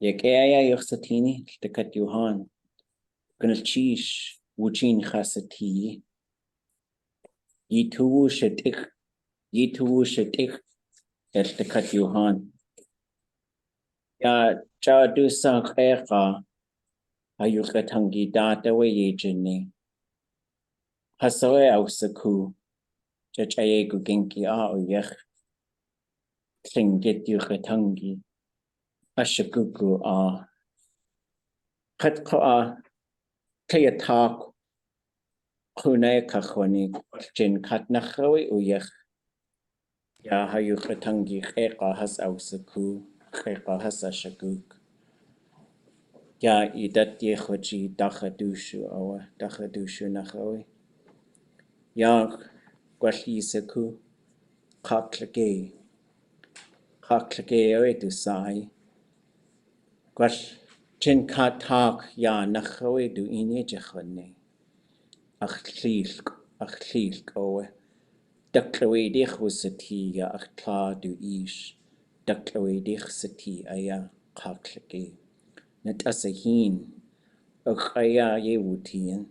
Yekaya yoxatini tekat Johan. Gnalchish wuchin khasati. Yitu shetik el tekat Johan. Ya chadu sa kheka ayukatangi data we yejene. Hasoe ausaku. Chachaye gugenki a oyech. Klingit yukatangi. Ashagugu a. Katka a. Kayatak. Kune kakhwani. Jin katnachawe oyech. Ya hayukatangi kheka has ausaku. Kheka has ashaguk. Ya idat yekhwaji dakhadushu awa. Dakhadushu nachawe. Ya gwallisaku. Ḳaakligé. Ḳaakligé awe du sai. Gwall jin katak ya nachawe du ine jachwane. Ach llilk awe. Daklawedich wusati ya ach tla du ish. Daklawedich sati aya ḳaakligé. Net asahin. Ach aya yewutien.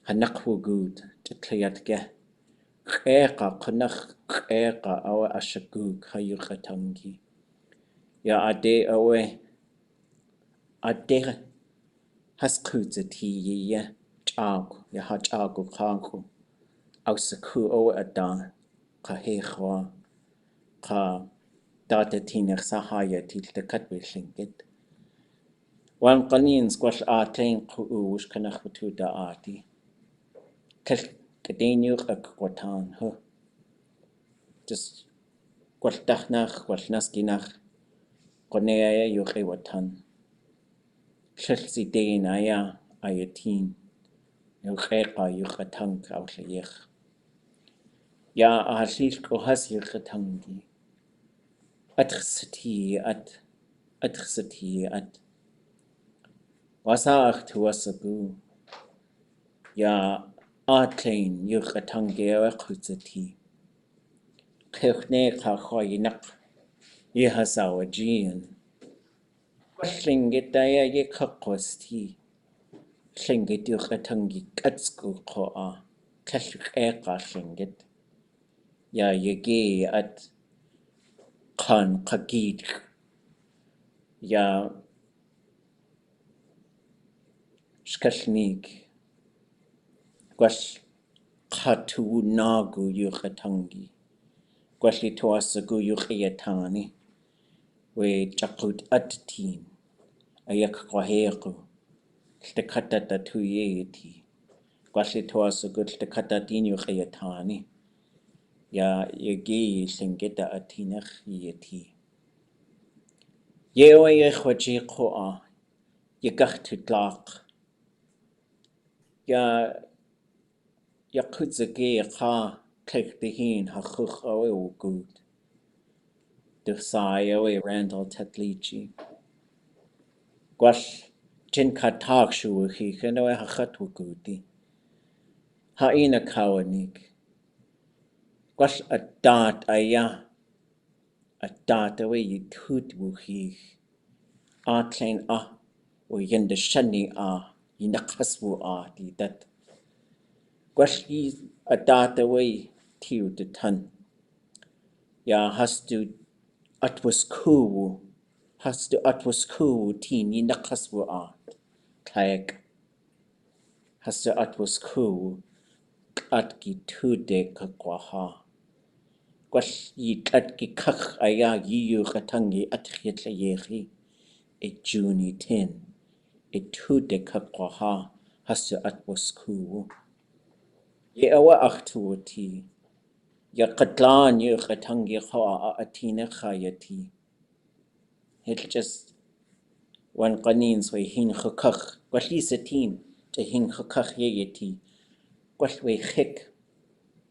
Hanakwogood. Jatlayatge. Kheka kunach kheka awe ashaguk hayukatangi. Ya aadé awe. Aadé haskuzati ye chagu. Ya hachagu khagu. Ausaku awe ada. Kahechwa. Ka datatinach sahaya til tekatwishingit. Wan qanin squash aatén kuush kanach watu daati. Kadeniuk akwatan huh. Just gwaltachnach, gwalnaskinach, qonea yuqi watan. Chelsi dein aya ayatin. Yuqeqa yuqatank awlayech. Ya ahashil kohas yuqatangi. Atxati at. Wasaach tuwasabu. Ya atlain yuqatangi awaqhutsati. Kechne kakhoyinak. Yehasawajian. Klingit daya ye kakkosti. Klingit yuqatangi katsku koa. Kalqeqa klingit. Ya yege at kan qagid. Ya shkalnik. Gwash qatu nagu yuqatangi. Gwalli tuasagu yuqiyatani. We chakut atin. Ayak kwaheku. Stekatata tuyeti. Gwalli tuasagu stekatatin yuqiyatani. Ya yegi singeta atinach yeti. Yewa yekhwaji koa. Yegachtu tlaq. Ya yakutzage qa. Kekdihin hachuch awe wugud. Dursai awe Randall Tatlichi. Gwash jin katak shuhi kanawe hachat wugudi. Haina kawanik. Gwash a daat aya. A daat awe yitut wuhi. Atlain a. O yenda shani a. Yinakaswu a di dat. Gwash yi a daat awe tiu de tan. Ya hastu atwasku. Hastu atwasku tin yinakaswu a. Kayak. Hastu atwasku. Atki tude kakwaha. Gwash yi atki kach aya yiyu katangi atchitla yehi. E juni tin. E tude kakwaha. Hastu atwasku. Ye awa achtuoti. Ya katlan yu katangi khaa atina khayati. It's just one qanins way hin khakach. Gwalisa tin. Je hin khakach yeti. Gwash way khik.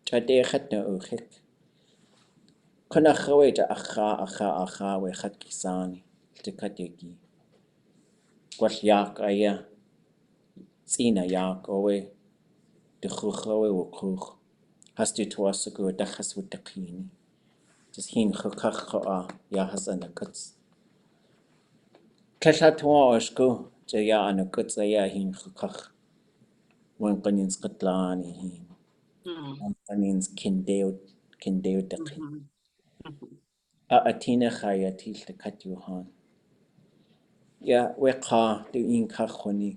Jade khatna o khik. Kuna khawe ja akha we khat kisani. Tikateki. Gwash yak aya. Sina yak owe. De khuchawe wo khuch. Hastu tuasagu dachas with the Just hin khakach ya has an akats. Tleshatwa oshko jaya anukutaya hin khakh wanqanins qatlani hin wanqanins kindeo taqi atina khayati takat yohan ya weqa tu in khakhoni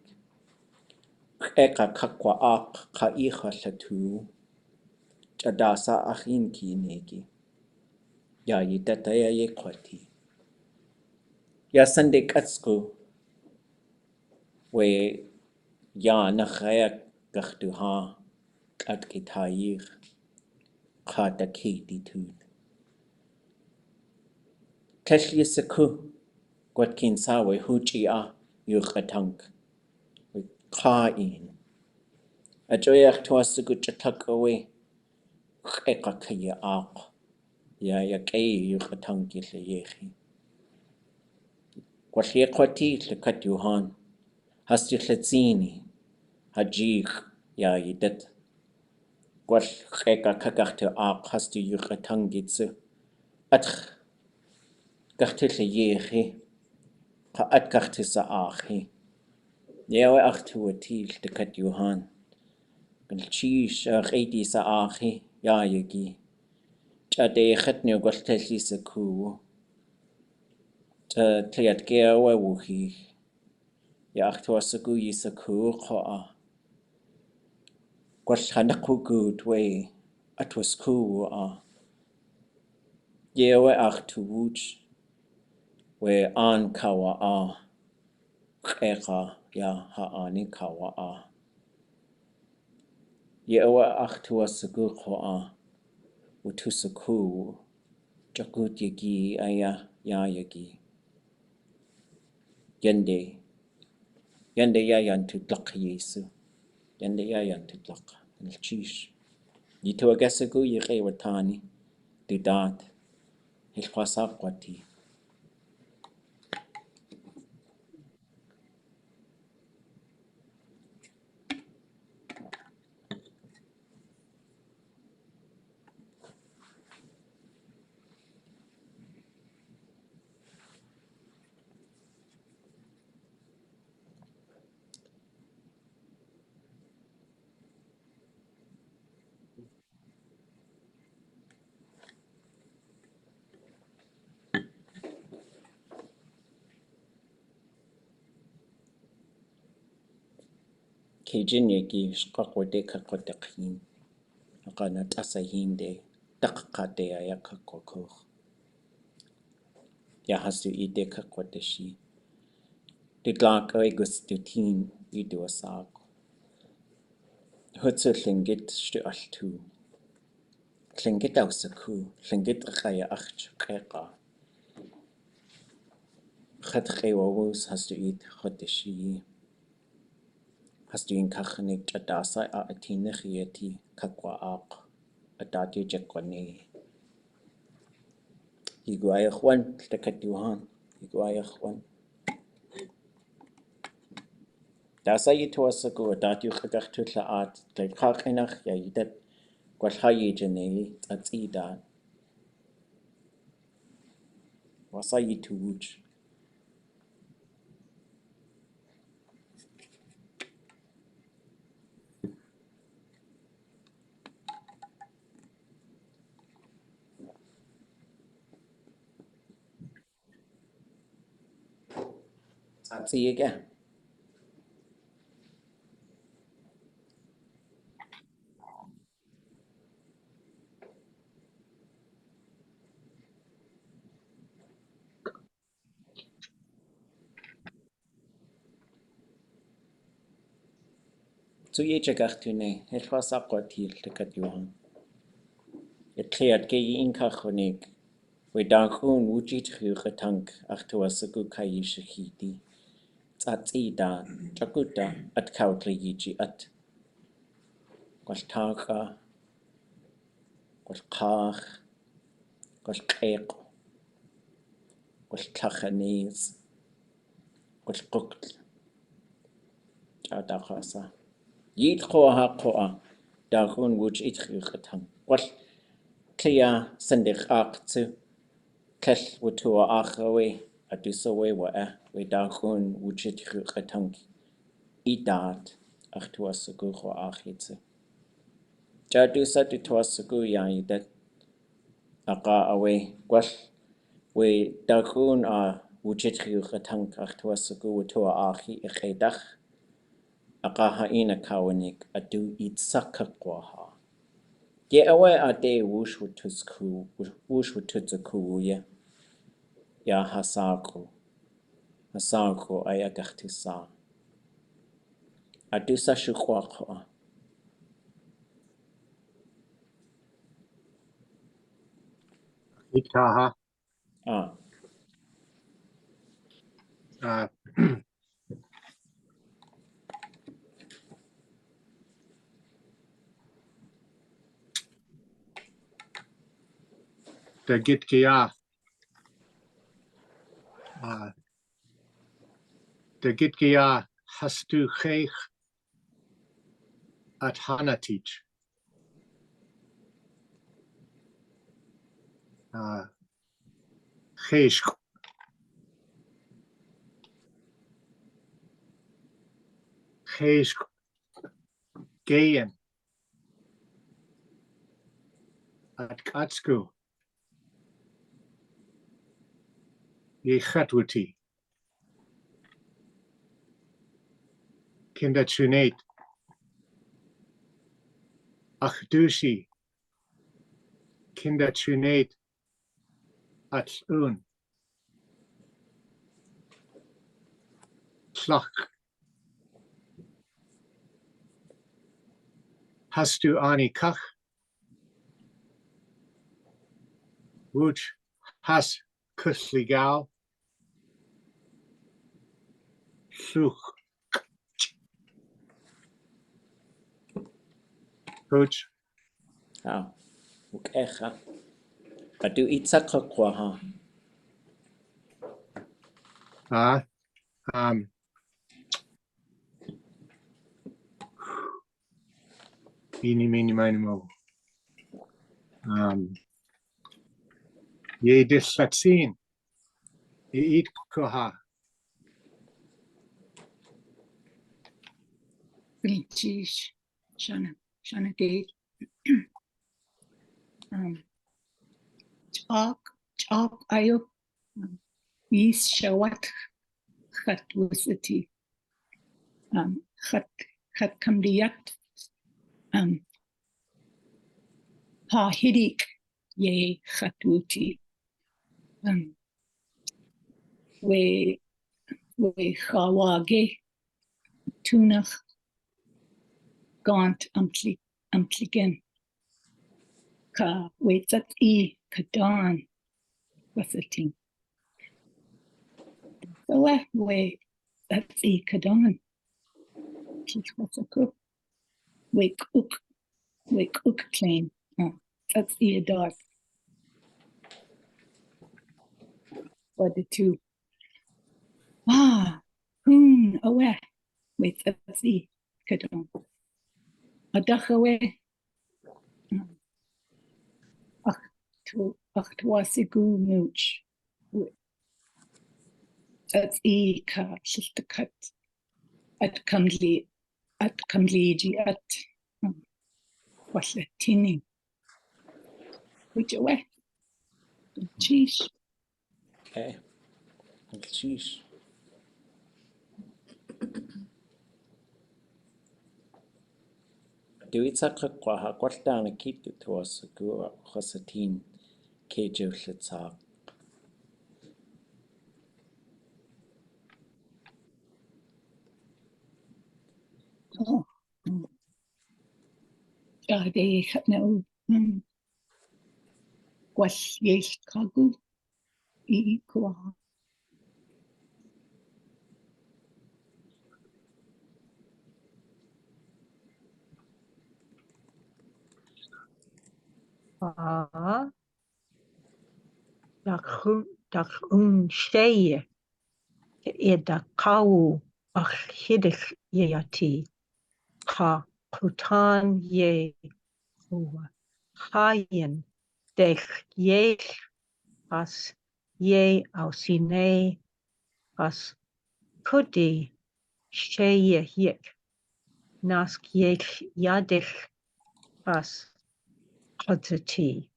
eka kakwa aq qa ikha latu chadasa akhin kinegi ya yitataya yeqati ya sande katsku we ya nakhaya gahtuha at kitayir khata kiti tu Tashli saku gwatkin sawe huchi a yuqatank qain ajoyach tuasagu chatak away qeqa kaya aq ya kay yuqatank yehi Gwashiqati lakat yuhan hasti tlatsini hajik ya yidat Gwash qeqa kakahtu aq hasti yuqatangitsu atх Gartil yehi, ka at gartisa ahi. Yewe achtu atil de kat Johan. Galchish reidi sa ahi, ya yagi. Chade khatne gwalteli sa ku. Tliat gewa wuhi. Ya achtu asagu yisa ku qoa. Gwalchanaku good way. Atwas ku a. Yewe achtu wooch. We an kawa a. Qeqa ya ha'ani kawa a. Yewa achtua saguqo a. Utusaku. Jakut yagi aya ya yagi. Yende. Yende ya yantu tlaq yesu. Yende ya yantu tlaq. Nilchish. Yitu agasagu yiqe watani. Di daat. Hilqasaq wati. Kejin yagi shqaqwade kakotaqhin. Aqanat asahinde. Taqqate ayakakokoh. Ya hastu ide kakwateshi. Diglak gustutin idu asaq. Hutsu llingit stu altu. Llingit ausaku. Llingit qaya acht qeqa. Khatqewawus hastu id khoteshi. Hastu in kachanik chadasa a atinachiyati kakwa aq. Adati jakwane. Higuaya Juan, takatuhan. Higuaya Juan. Dasa yituasaku adati khagachtu laat. Tlaqinach ya yidat. Gwalhayi janei Ts'ats'ée daat. Wasa yitu wooch. Ts'ats'ée again. So ye jitooné. Helwasa qatil takatuhan. Cleared gay in kachonik. We dankun wujit huqatank achtuasaku kayishahiti. Ts'ats'ée daat. Jakuta at Ḳaakligé at. Gwaltaqa. Gwalqaq. Gwalqeq. Gwaltachanes. Gwalquql. Chadaqasa. Yit qoha qoa. Dankun wujit huqatank. Gwal Clea sendiq aqtu. Kel wutua achawe. Atusawe wa we dagun wuchitru ʼatángi. I daat ach tuasagu ho achitse. Jatusa tu tuasagu yaidat. Aka awe gwell we dagun wuchitru ʼatángi ach tuasagu watua achi ichedach. Aka haina kawanik adu itsakakwaha. Ye awe aadé wooch wututsaku ya hasako ay agachtusa. Adusa shukwakwa. Itaha. Der Gitkia. Der Gitkia hast du geich at Hanatich. Geich. Geich. Gehen. At Katsku. Ye Chatwati. Kindatsunate. Achdushi. Kindatsunate. At un. Slach. Hast du ani kach? Wooch has Ḳaakligé. Sluch. Wooch. Ukecha. Adu itsakakwaha. Eeny, meeny, miny, moe. Ye Ts'ats'ée. Ye eat koha. Lingi, Shana gate. Chalk ayo. Is shawat khat wasati. Khat kamdiyat. Ha hidik ye khatwuti. We Ḳaakligé. Tunach gaunt amtligen. Ka we Ts'ats'ée kadan wasatin. So we Ts'ats'ée kadan. Kiswasaku. We cook claim. Ts'ats'ée daat. What the two? Awe. We Ts'ats'ée kadan. Adachawe. Achtuasigu wooch. Ts'ats'ée ka shishtakat. ʻatángi at waslatini. Which away. Cheese. Okay. Cheese. Do itsakakwaha. Kwartana kitu tuasagu hosatin kejo litsa. Yádi no. Was yes kagu. Kwa. Dachun steye da kau ach hidich yati ha kutan ye hayen dech ye as ye ausine has kudi sheye yik nask yadich has Ts'ats'ée.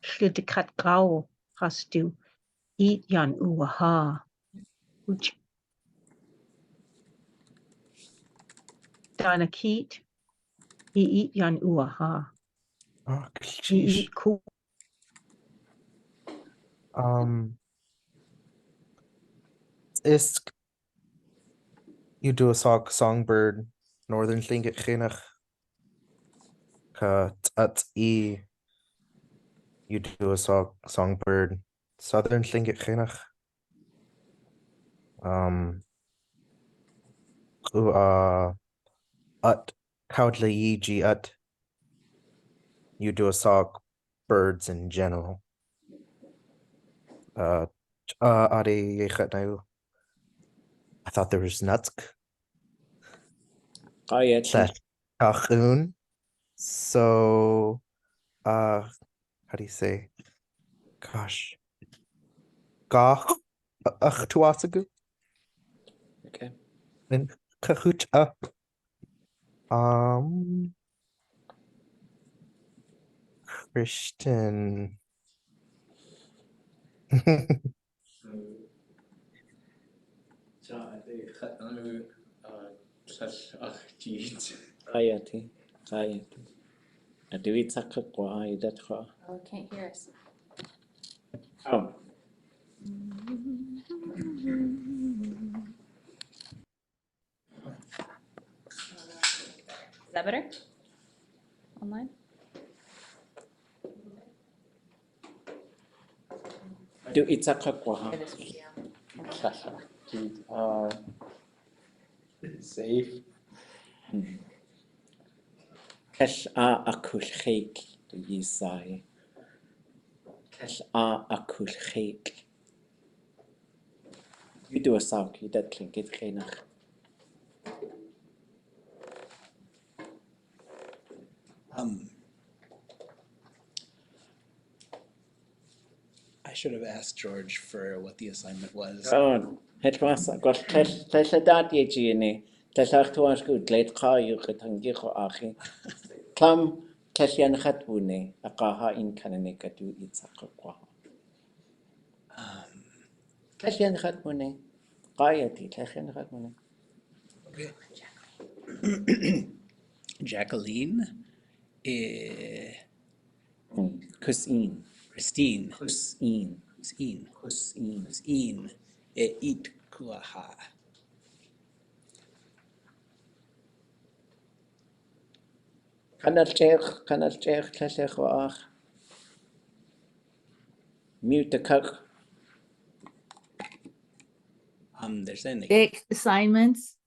Llyddicat gau has du eat yan uaha. Wooch. Dana keet eat yan uaha. Eat cool. Is you do a songbird, Northern Tlingit Chinach. Ts'ats'ée, you do a songbird, Southern Tlingit Chinach. Ḳaakligé, you do a song birds in general. Aadé, I thought there was nuts. So, how do you say? Gosh. Gach tuasagu. Okay. And kahuta. Christian. Ḳaayati. Adu itsaqaqwa idatqa. Oh, can't hear us. Oh. Is that better? Online? Adu itsaqaqwa. Or this one? Safe. Ḳaakligé du yisai. Ḳaakligé. You do a sound, you that Tlingit Chinach. I should have asked George for what the assignment was. Oh, het was got daat jitooné. Tlachtuas good late ʼayu ʼatángi ʼaadé. Clam tlyan chatwooné aqaha in kananika du itsaqaqwa. Tlyan chatwooné. Ḳaayati tlyan chatwooné. Okay. Jacqueline. Cuisine. Christine. Cuisine. Eat kuaha. Kanalchech tlachaqwa. Mute cook. They're saying they Big assignments.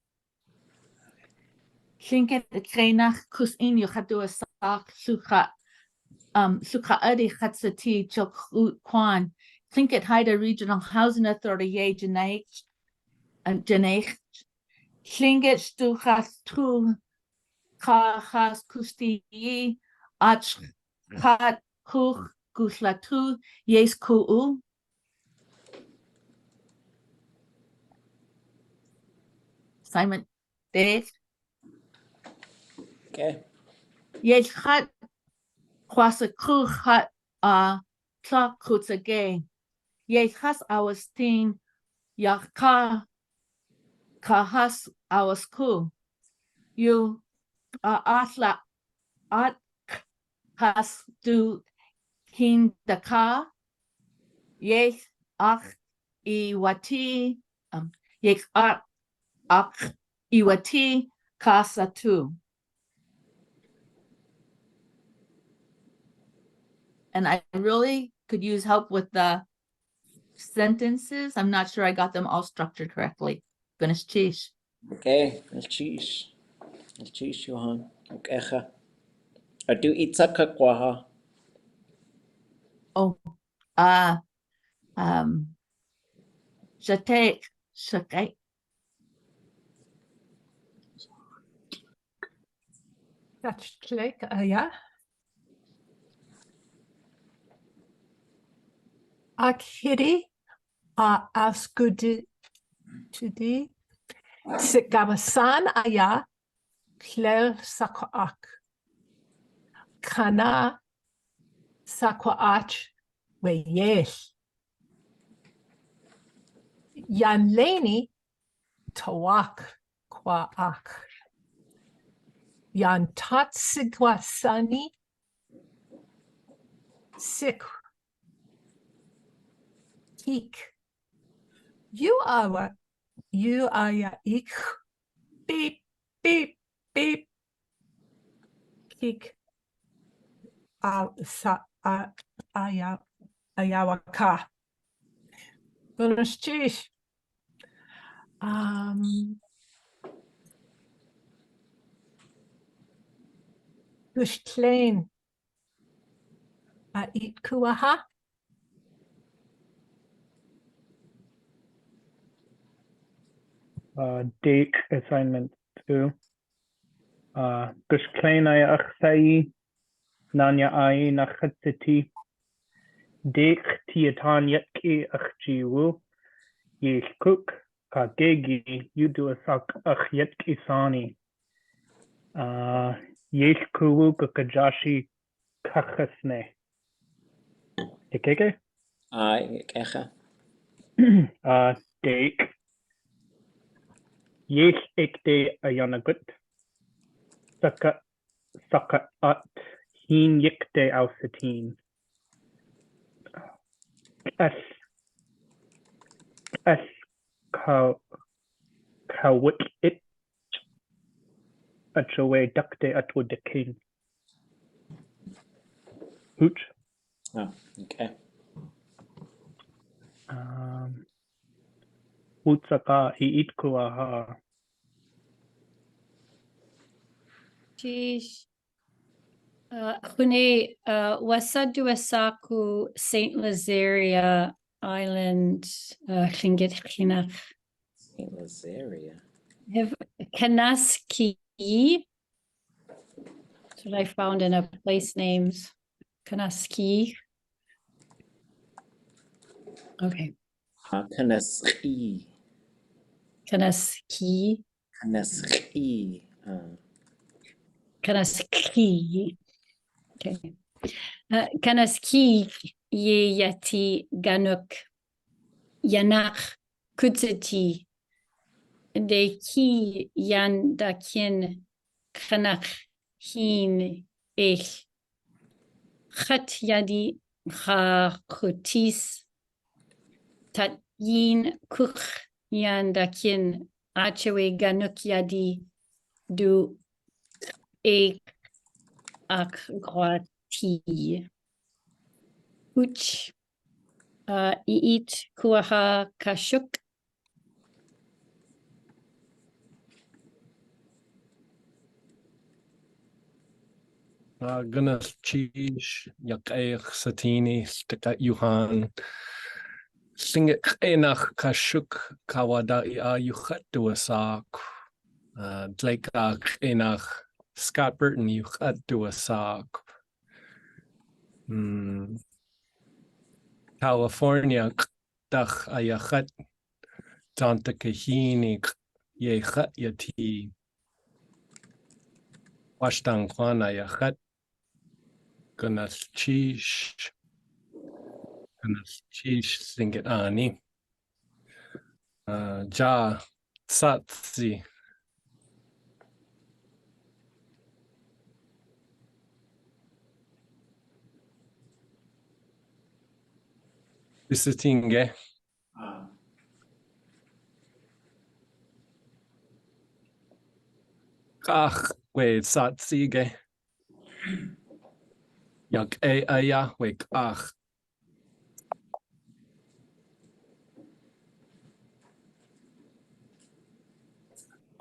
Klinket krenach kusin you had do a sak suka adi hatsati chok kwan. Klinket Haida Regional Housing Authority Janeich and Janeich. Klinget stuchas tu has kusti ach hat kuch guslatu yes kuu. Assignment Dave. Okay. Yes, hat kwasa kru hat tlak kutsage. Yes, has our sting ya ka has our school. You atla at has do hin the ka. Yes, ach iwati yes ach iwati kasa too. And I really could use help with the sentences. I'm not sure I got them all structured correctly. Goodness cheese. Okay. El cheese, Johan. Okay. Adu itsaqaqwa. Oh, shake. That's like, yeah. Ākiri askudu Jadi, Gabasan aya Claire Sakoak. Kana Sakoach Weyesh. Yanleni Tawak Kwaak. Yan Tatsigwasani Sik Kik. You are ya ik beep beep beep kik ayawaka. Gulashtish. Gushklain. Ait kuaha. Dake assignment 2. Gushklain ay aksai nanya ay nakhatsiti. Dake tiatan yetki akjiwu. Yeshkuk Ḳaakligé yudu asak yetki sani. Yeshkuwu kakajashi kachasne. Ikeke? Echa. Dake. Yesh ikde ayanagut. Saka at hin yikde ausatin. Es kawik it achawe dakde atwo dekin. Wooch. Oh, okay. Utsaka iitkuaha. Geez. Hune Wasaduasaku Saint Lazaria Island Ḳaakligé. Saint Lazaria. Have Kanaski. That's what I found in a place names. Kanaski. Okay. Kanaski. Kanaski. Kanaski. Kanaski. Okay. Kanaski ye yati ganuk yanak kutsiti de ki yan dakin kanak hin ich khat yadi khutis tat yin kuk yan dakin achewe ganuk yadi du ek ak gwati uch iit kuaha kashuk. Gunas cheese yakaich satini stika yuhan singit enach kashuk kawada ia yuchat duasak dlekach enach Scott Burton yuchat duasak California dach ayachat tanta kahini yechat yati Washtang kwana yachat Gunas cheese singit ani ja Ts'ats'ée Visitinge we Ts'ats'ée yak aya we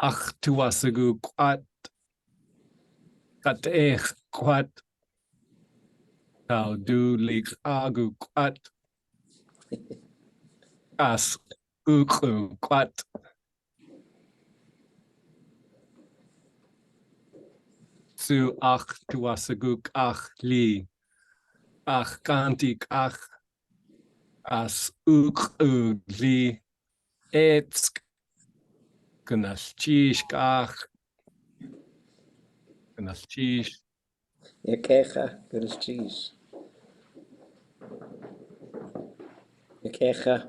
ach tuasagu kwat kat kwat kau du lik agu kwat as uku kwat su tuasagu li kantik as li etsk Gunaschish kach. Gunaschish. Yakecha, Gunaschish. Yakecha.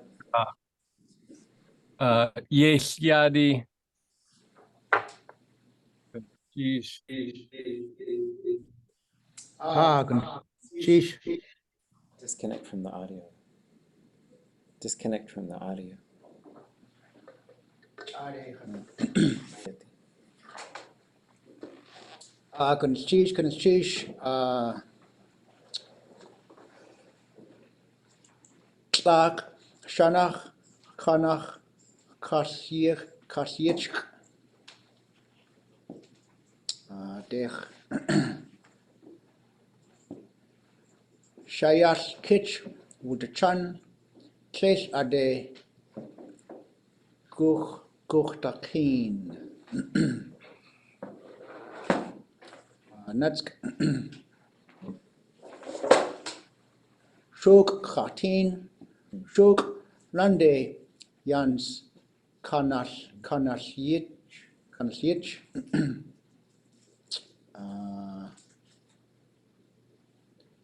Yes, Yádi. Gunaschish. Sheesh. Disconnect from the audio. Disconnect from the audio. Sheesh. Tlak, Shanach, Kanach, Kasiech. Dech. Shayas Kitch, Wudachan, Tles Ade, Guchtakin. Natsk. Shuk Khatin, Shuk Lande, Jans Kanasiech.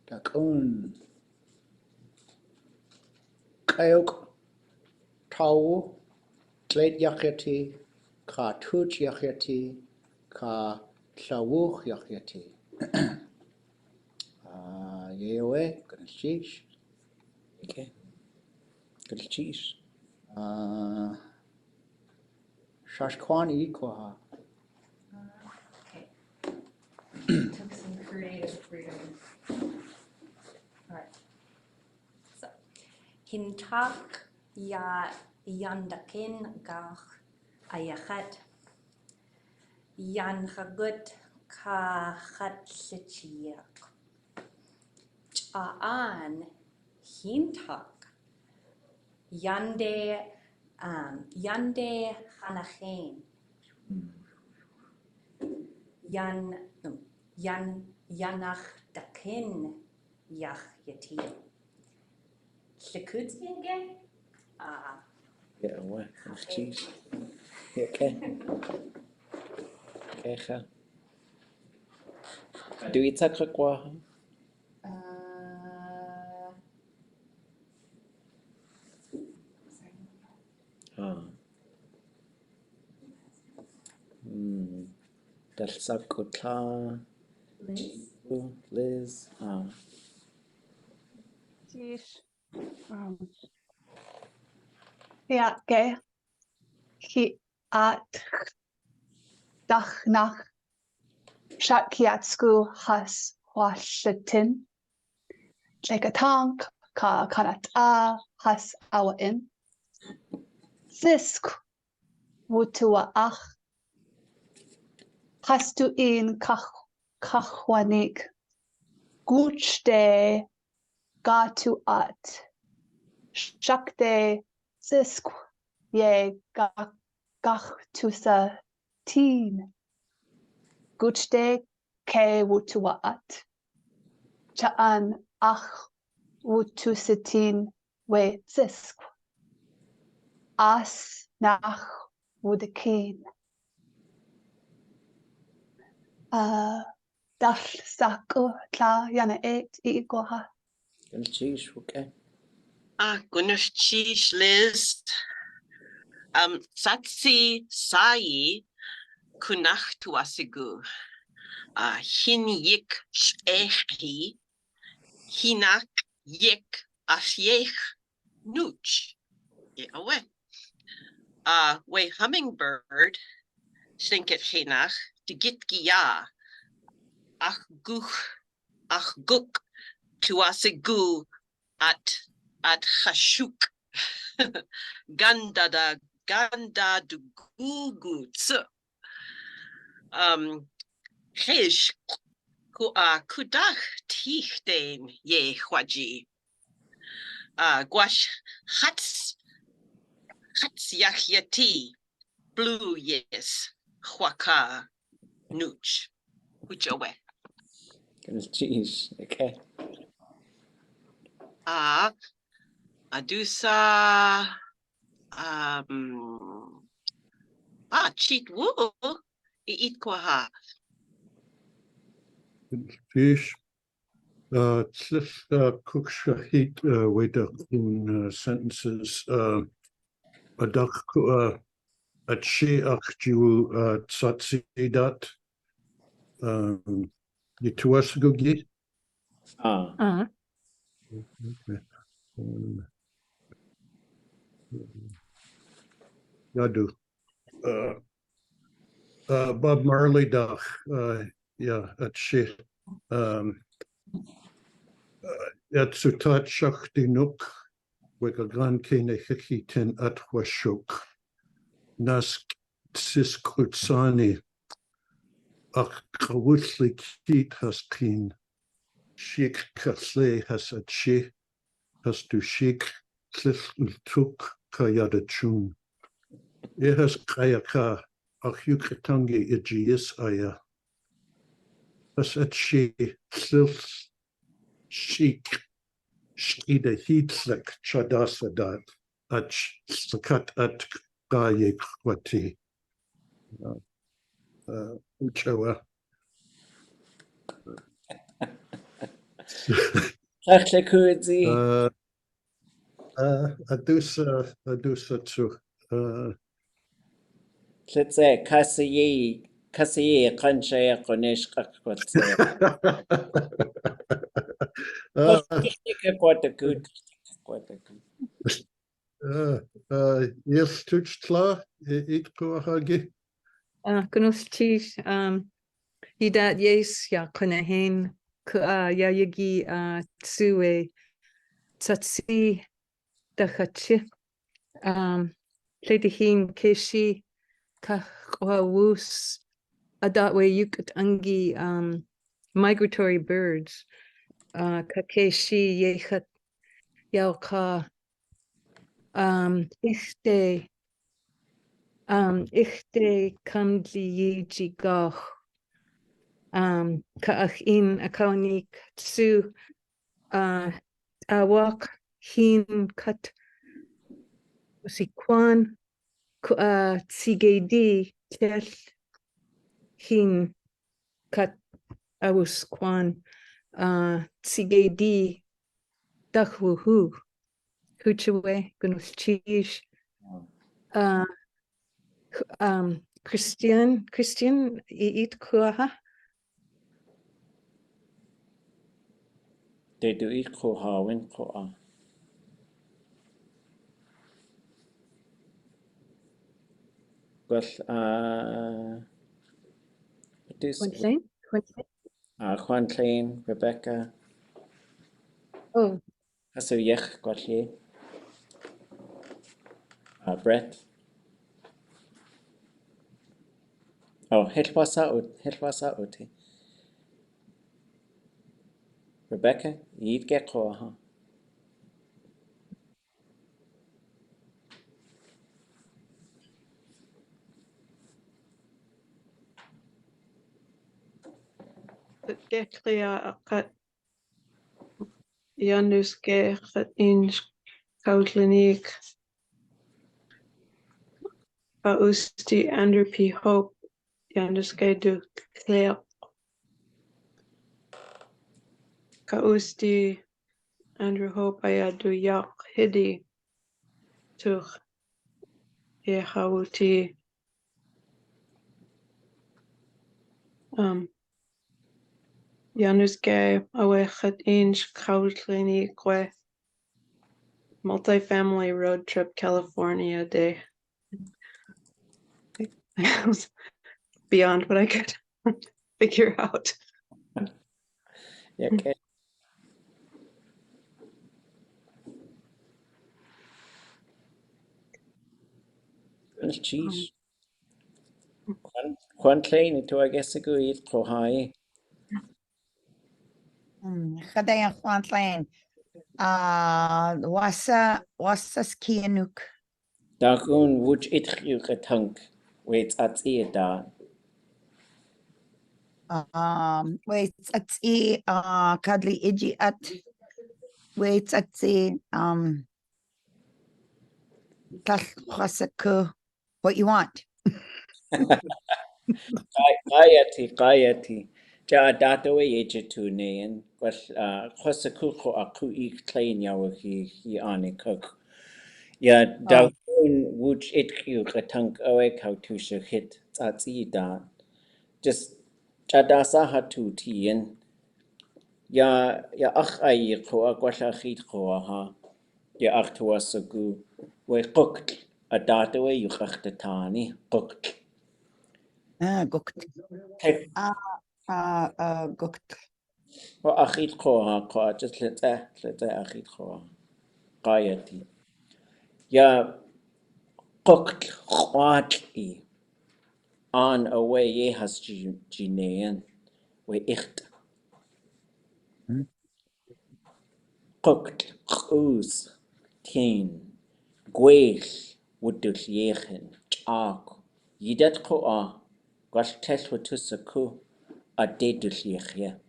Takun. Kayok Tau, Tleit Yacheti, Ka Tuch Yacheti, Ka Tlawuch Yacheti. Yewe, Gunaschish. Okay. Gunaschish. Shashkwan Ikwaha. Okay. Took some creative freedom. All right. So, hintak ya yandakin gach ayachet yan chagut ka chat sichiak. Ch'aan hintak yande hanachen yanach dakin yach yati. Shikutzi again? Yeah, what? Gunaschish. Okay. Yakecha. Do we take a Dalsakota. Liz. Sheesh. Ťaké. At Dachnach. Shakiatsku has Washington. Ć'atank ka kanata has awain. Zisk wutua ach. Hastu in kachwanik. Guchte gatu at. Shakte zisk ye gachtusa teen. Guchte ke wutua at. Cha'an ach wutusitin we zisk. As nach wudekin. Darsaku tla yana eight ikoha. Gunaschish, okay. Gunaschish Liz. Ts'ats'ée sai kunachtuasigu. Hin yik sh'echi. Hinak yik ashiech nooch. Awe. We hummingbird. Stinket hinach. De gitgia. Ach guk tuasigu at chashuk. Ganda du gugu tsu. Chish kudach tichten ye chwaji. Gwash hats yachyati blue yes chwaka nooch. Uchawe. Gunaschish, okay. Adusa Ha, cheat woo. Eat kwaha. Fish. Cook shahit with the sentences. Adak at she akju Ts'ats'ée daat. Yituasgugi. Yadu. Bob Marley dach. Yeah, at she. At sutat shakti nuk. Wega gan kene hikitin at washuk. Nas siskutsani. Ach kawusli kit has clean. Shik kasle has at she. Has to shik slis tuk kayada chun. It has kayaka. Ach yukatangi ijis aya. Has at she slis shik. Shida heatslik chadasadat. At sakat at gayik wati. Uchawa. Ḳaakligé. Adusa too. Ts'ats'ée, Ḳaakligé, Qanchaya, Qonesh, Ḳaakligé. Yes, tuchtla, eat koahagi. Gunus Yidat yes ya kunahin ya yagi tsue Ts'ats'ée dachachi Ledihin keshi kahwus adatwe ʼatángi migratory birds kakeshi yechat yauka ichte kamli yijigach kaachin akaunik tsu awak hin kat sikwan tsigedi tel hin kat awus kwan tsigedi dakhwuhu huchwe gunus chish Christian eat kuaha. They do eat koha, win koha. Well, Ḥaakligé, Rebecca. Oh. Hasu yech Ḥaakligé. Brett. Oh, Hilwasa uti. Rebecca, eat get koha. Geklia akat Januske in Ḳaakligé Usti Andrew P. Hope Januske du Cleo Usti Andrew Hope Ayadu Yak Hidi Tuch Yehawuti Januske Awechat in Ḳaakligé Kwe Multifamily Road Trip California Day. It was beyond what I could figure out. Yeah, okay. Cheese. Ḥaakligé, to I guess a go eat koha. Chadaya Ḥaakligé. Wasa skianuk. Dagun wooch itchiu getank. Wait, Ts'ats'ée da. Wait, Ts'ats'ée kadli iji at. Wait, Ts'ats'ée what you want. Qayati. Ja datawe ye jitooné and khosakuko aku ik klein yawahi ane cook. Ya daun wooch it you katank awe kautusha hit Ts'ats'ée daat. Just jadasa hatu tien. Ya ach ay ko akwasha hit ko ha. Ya ach tuasagu. We cooked a datawe you kachtatani cooked. Gukt. Gukt. Well, achit koha koha just let's achit koha qayati. Ya cooked quatli on away ye has jinean we icht cooked ooze teen gweich wudul yechen chak yidat koa gwash tes watusaku a dedul yechye.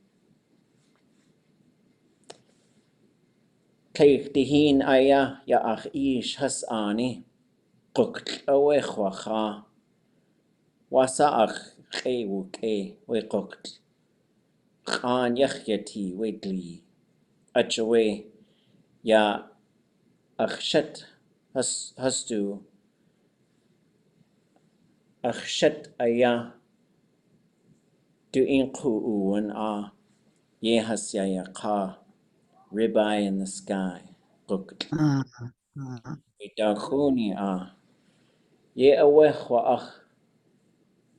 Keich dihin aya ya ach ish has ani cooked away chwacha wasa ach ke we cooked Khan yachyti we glee achawe ya achshat hastu achshat aya do inku uan ye hasya ya ka ribeye in the sky cooked Idakuni ye awechwa ach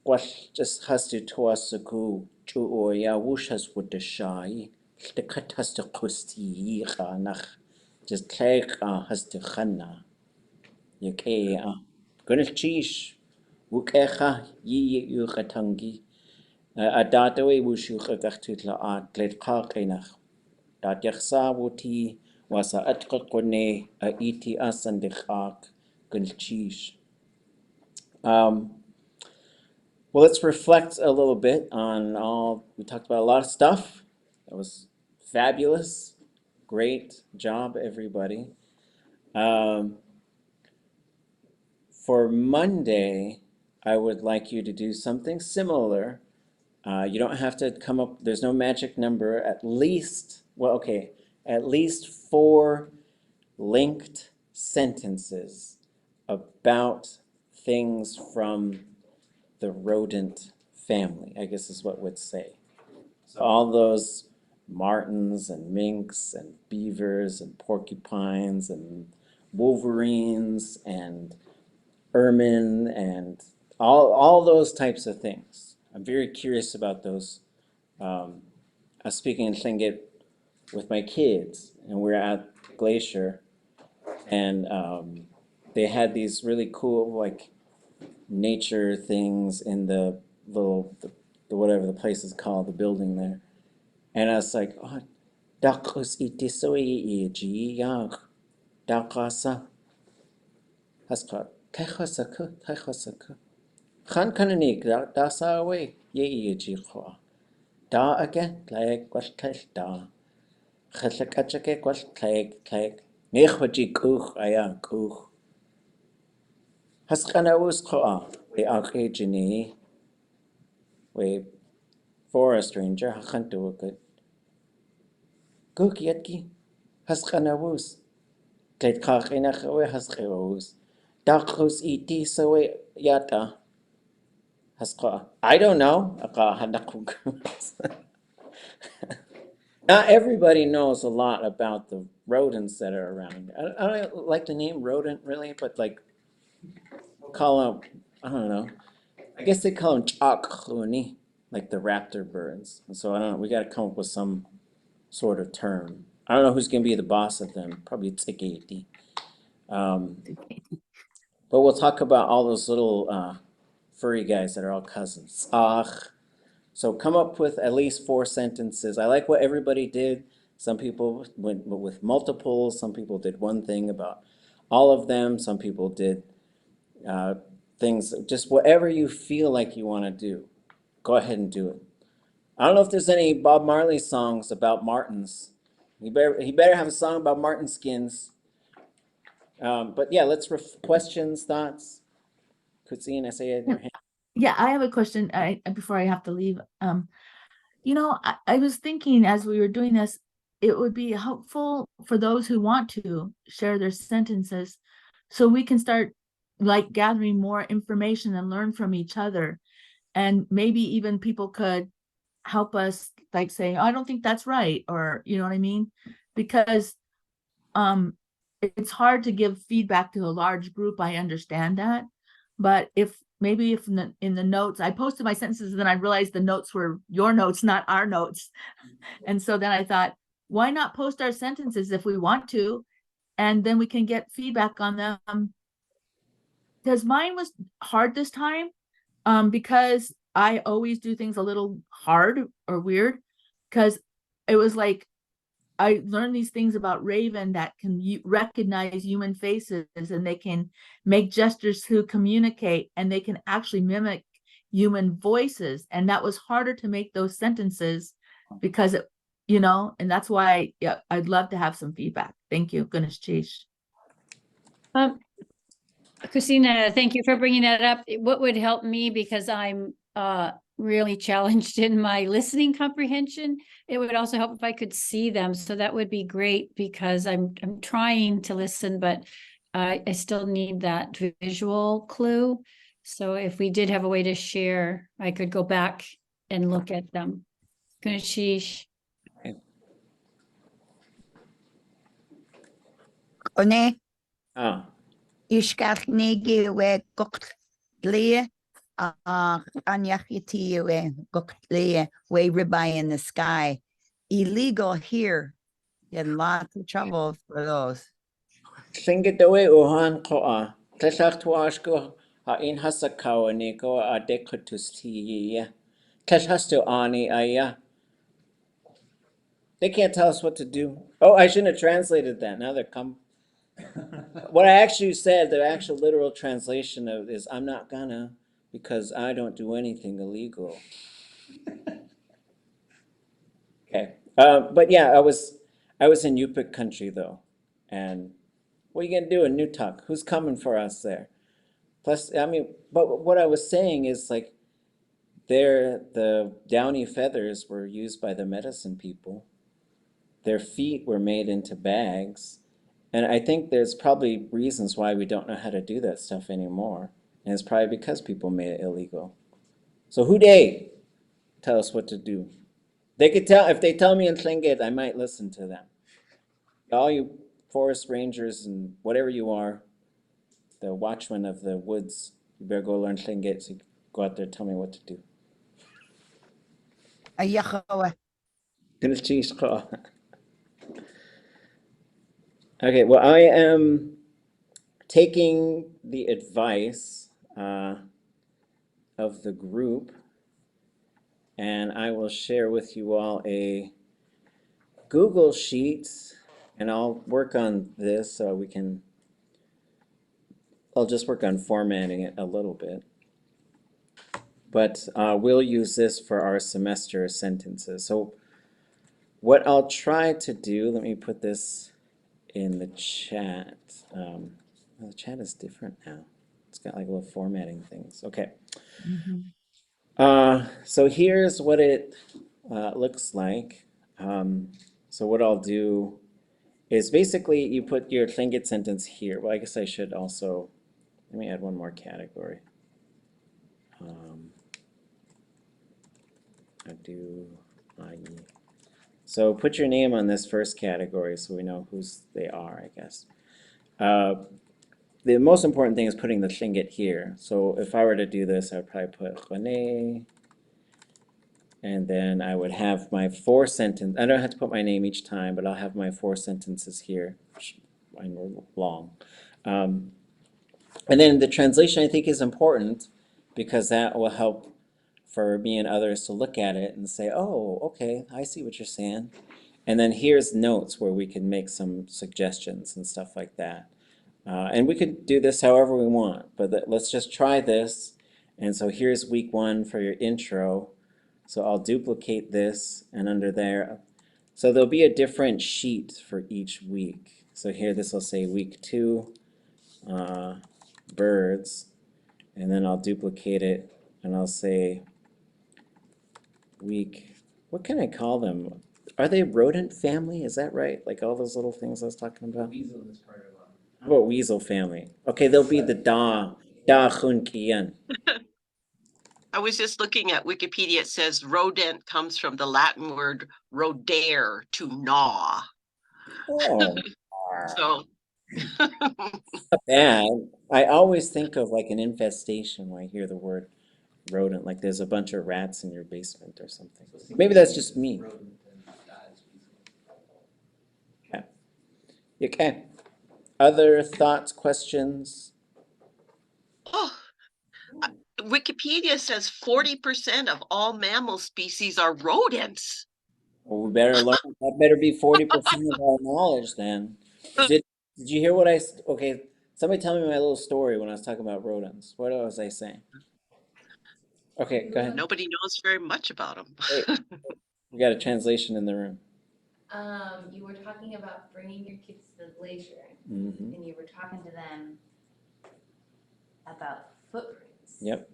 gwash just hastu tuasaku chu o ya wushas with the shy the cut has to kusti nach just clegg has to khanna ye ke gunil chish wukecha yi yu ʼatángi a datawe wushu gachtu la gled Ḳaakligé dat yachsa wuti wasa atqaqone a iti asan de Ḳaak gunil chish. Well, let's reflect a little bit on all, we talked about a lot of stuff. That was fabulous. Great job, everybody. For Monday, I would like you to do something similar. You don't have to come up, there's no magic number, at least 4 linked sentences about things from the rodent family, I guess is what we'd say. So all those martens and minks and beavers and porcupines and wolverines and ermine and all those types of things. I'm very curious about those. I was speaking in Tlingit with my kids, and we're at Glacier, and they had these really cool like nature things in the little the whatever the place is called, the building there. And I was like, oh, dakos itisoi ji yak dakasa haska kaihosaku Khan kananik dasa away ye ji khwa da again like what da khalakachake what like nehwaji kuch aya kuch haskana was khwa the akhe we for a stranger hakantu good Guk yetki haskanawus Ted Ḳaakligé hasqewus Daqus iti sawe yata hasqa I don't know Not everybody knows a lot about the rodents that are around. I don't like the name rodent really, but like call them, I don't know. I guess they call them ʼatángi, like the raptor birds. And so I don't know, we got to come up with some sort of term. I don't know who's going to be the boss of them, probably Ts'ats'ée. But we'll talk about all those little furry guys that are all cousins. So come up with at least 4 sentences. I like what everybody did. Some people went with multiples. Some people did one thing about all of them. Some people did things, just whatever you feel like you want to do. Go ahead and do it. I don't know if there's any Bob Marley songs about martins. He better have a song about marten skins. But yeah, let's questions, thoughts. Kutsine, say it in your hand. Yeah, I have a question before I have to leave. You know, I was thinking as we were doing this, it would be helpful for those who want to share their sentences so we can start like gathering more information and learn from each other. And maybe even people could help us like say, I don't think that's right, or you know what I mean? Because it's hard to give feedback to a large group. I understand that. But if in the notes, I posted my sentences and then I realized the notes were your notes, not our notes. And so then I thought, why not post our sentences if we want to? And then we can get feedback on them. Because mine was hard this time, because I always do things a little hard or weird, because it was like, I learned these things about Raven that can recognize human faces, and they can make gestures to communicate, and they can actually mimic human voices. And that was harder to make those sentences because it, you know, and that's why I'd love to have some feedback. Thank you. Goodness, Chish. Christina, thank you for bringing that up. What would help me, because I'm really challenged in my listening comprehension, it would also help if I could see them. So that would be great, because I'm trying to listen, but I still need that visual clue. So if we did have a way to share, I could go back and look at them. Kunishish. One. ʻáakligé we ʻáakligé ʻáñáchití we ʻáakligé way ribeye in the sky. Illegal here. You had lots of trouble for those. Llyngidoe uhan koa. Tlach tuashko in hasakawa niko aadé kutusti. Hastu ani aya. They can't tell us what to do. Oh, I shouldn't have translated that. Now they're come. What I actually said, the actual literal translation of is I'm not gonna, because I don't do anything illegal. Okay. But yeah, I was in Yupik country though. And what are you gonna do in Newtok? Who's coming for us there? Plus, I mean, but what I was saying is like the downy feathers were used by the medicine people. Their feet were made into bags. And I think there's probably reasons why we don't know how to do that stuff anymore. And it's probably because people made it illegal. So who they tell us what to do? They could tell, if they tell me in Tlingit, I might listen to them. All you forest rangers and whatever you are, the watchmen of the woods, you better go learn Tlingit, so you go out there and tell me what to do. Okay, well, I am taking the advice of the group, and I will share with you all a Google Sheets, and I'll work on this so we can, I'll just work on formatting it a little bit. But we'll use this for our semester sentences. So what I'll try to do, let me put this in the chat. The chat is different now. It's got like little formatting things. Okay. So here's what it looks like. So what I'll do is basically you put your Tlingit sentence here. Well, I guess I should also, let me add one more category. So put your name on this first category so we know whose they are, I guess. The most important thing is putting the Tlingit here. So if I were to do this, I would probably put René, and then I would have my 4 sentences. I don't have to put my name each time, but I'll have my 4 sentences here. Mine were long. And then the translation I think is important because that will help for me and others to look at it and say, oh, okay, I see what you're saying. And then here's notes where we can make some suggestions and stuff like that. And we could do this however we want, but let's just try this. And so here's week 1 for your intro. So I'll duplicate this and under there. So there'll be a different sheet for each week. So here this will say week 2, birds, and then I'll duplicate it and I'll say weak. What can I call them? Are they rodent family? Is that right? Like all those little things I was talking about? Weasel is part of them. How about weasel family? Okay, they'll be the da khun kian. I was just looking at Wikipedia. It says rodent comes from the Latin word rodere, to gnaw. Oh, So not bad. I always think of like an infestation when I hear the word rodent, like there's a bunch of rats in your basement or something. Maybe that's just me. Okay. Okay. Other thoughts, questions? oh, Wikipedia says 40% of all mammal species are rodents. Well, we better learn. That better be 40% of our knowledge then. Did you hear what okay, somebody tell me my little story when I was talking about rodents. What was I saying? Okay, go ahead. Nobody knows very much about them. Wait, we got a translation in the room. You were talking about bringing your kids to the glacier, Mhm. and you were talking to them about footprints. Yep.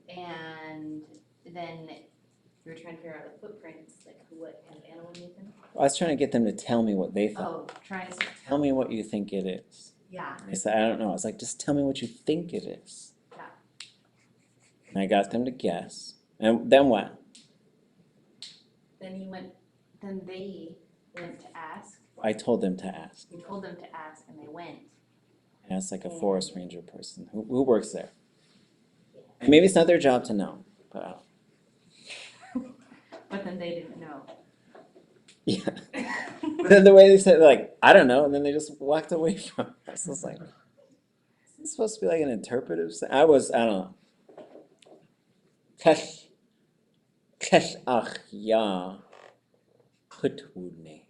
And then you were trying to figure out the footprints, like what kind of animal made them. I was trying to get them to tell me what they thought. Oh, trying to Tell me what you think it is. Yeah. And they said, I don't know. I was like, just tell me what you think it is. Yeah. And I got them to guess. And then what? Then they went to ask. I told them to ask. You told them to ask, and they went. I asked like a forest ranger person who works there. And maybe it's not their job to know, but I don't. But then they didn't know. Yeah. But then the way they said, like, I don't know, and then they just walked away from us. I was like, is this supposed to be like an interpretive thing? I don't know. Ťaž'achya jitooné.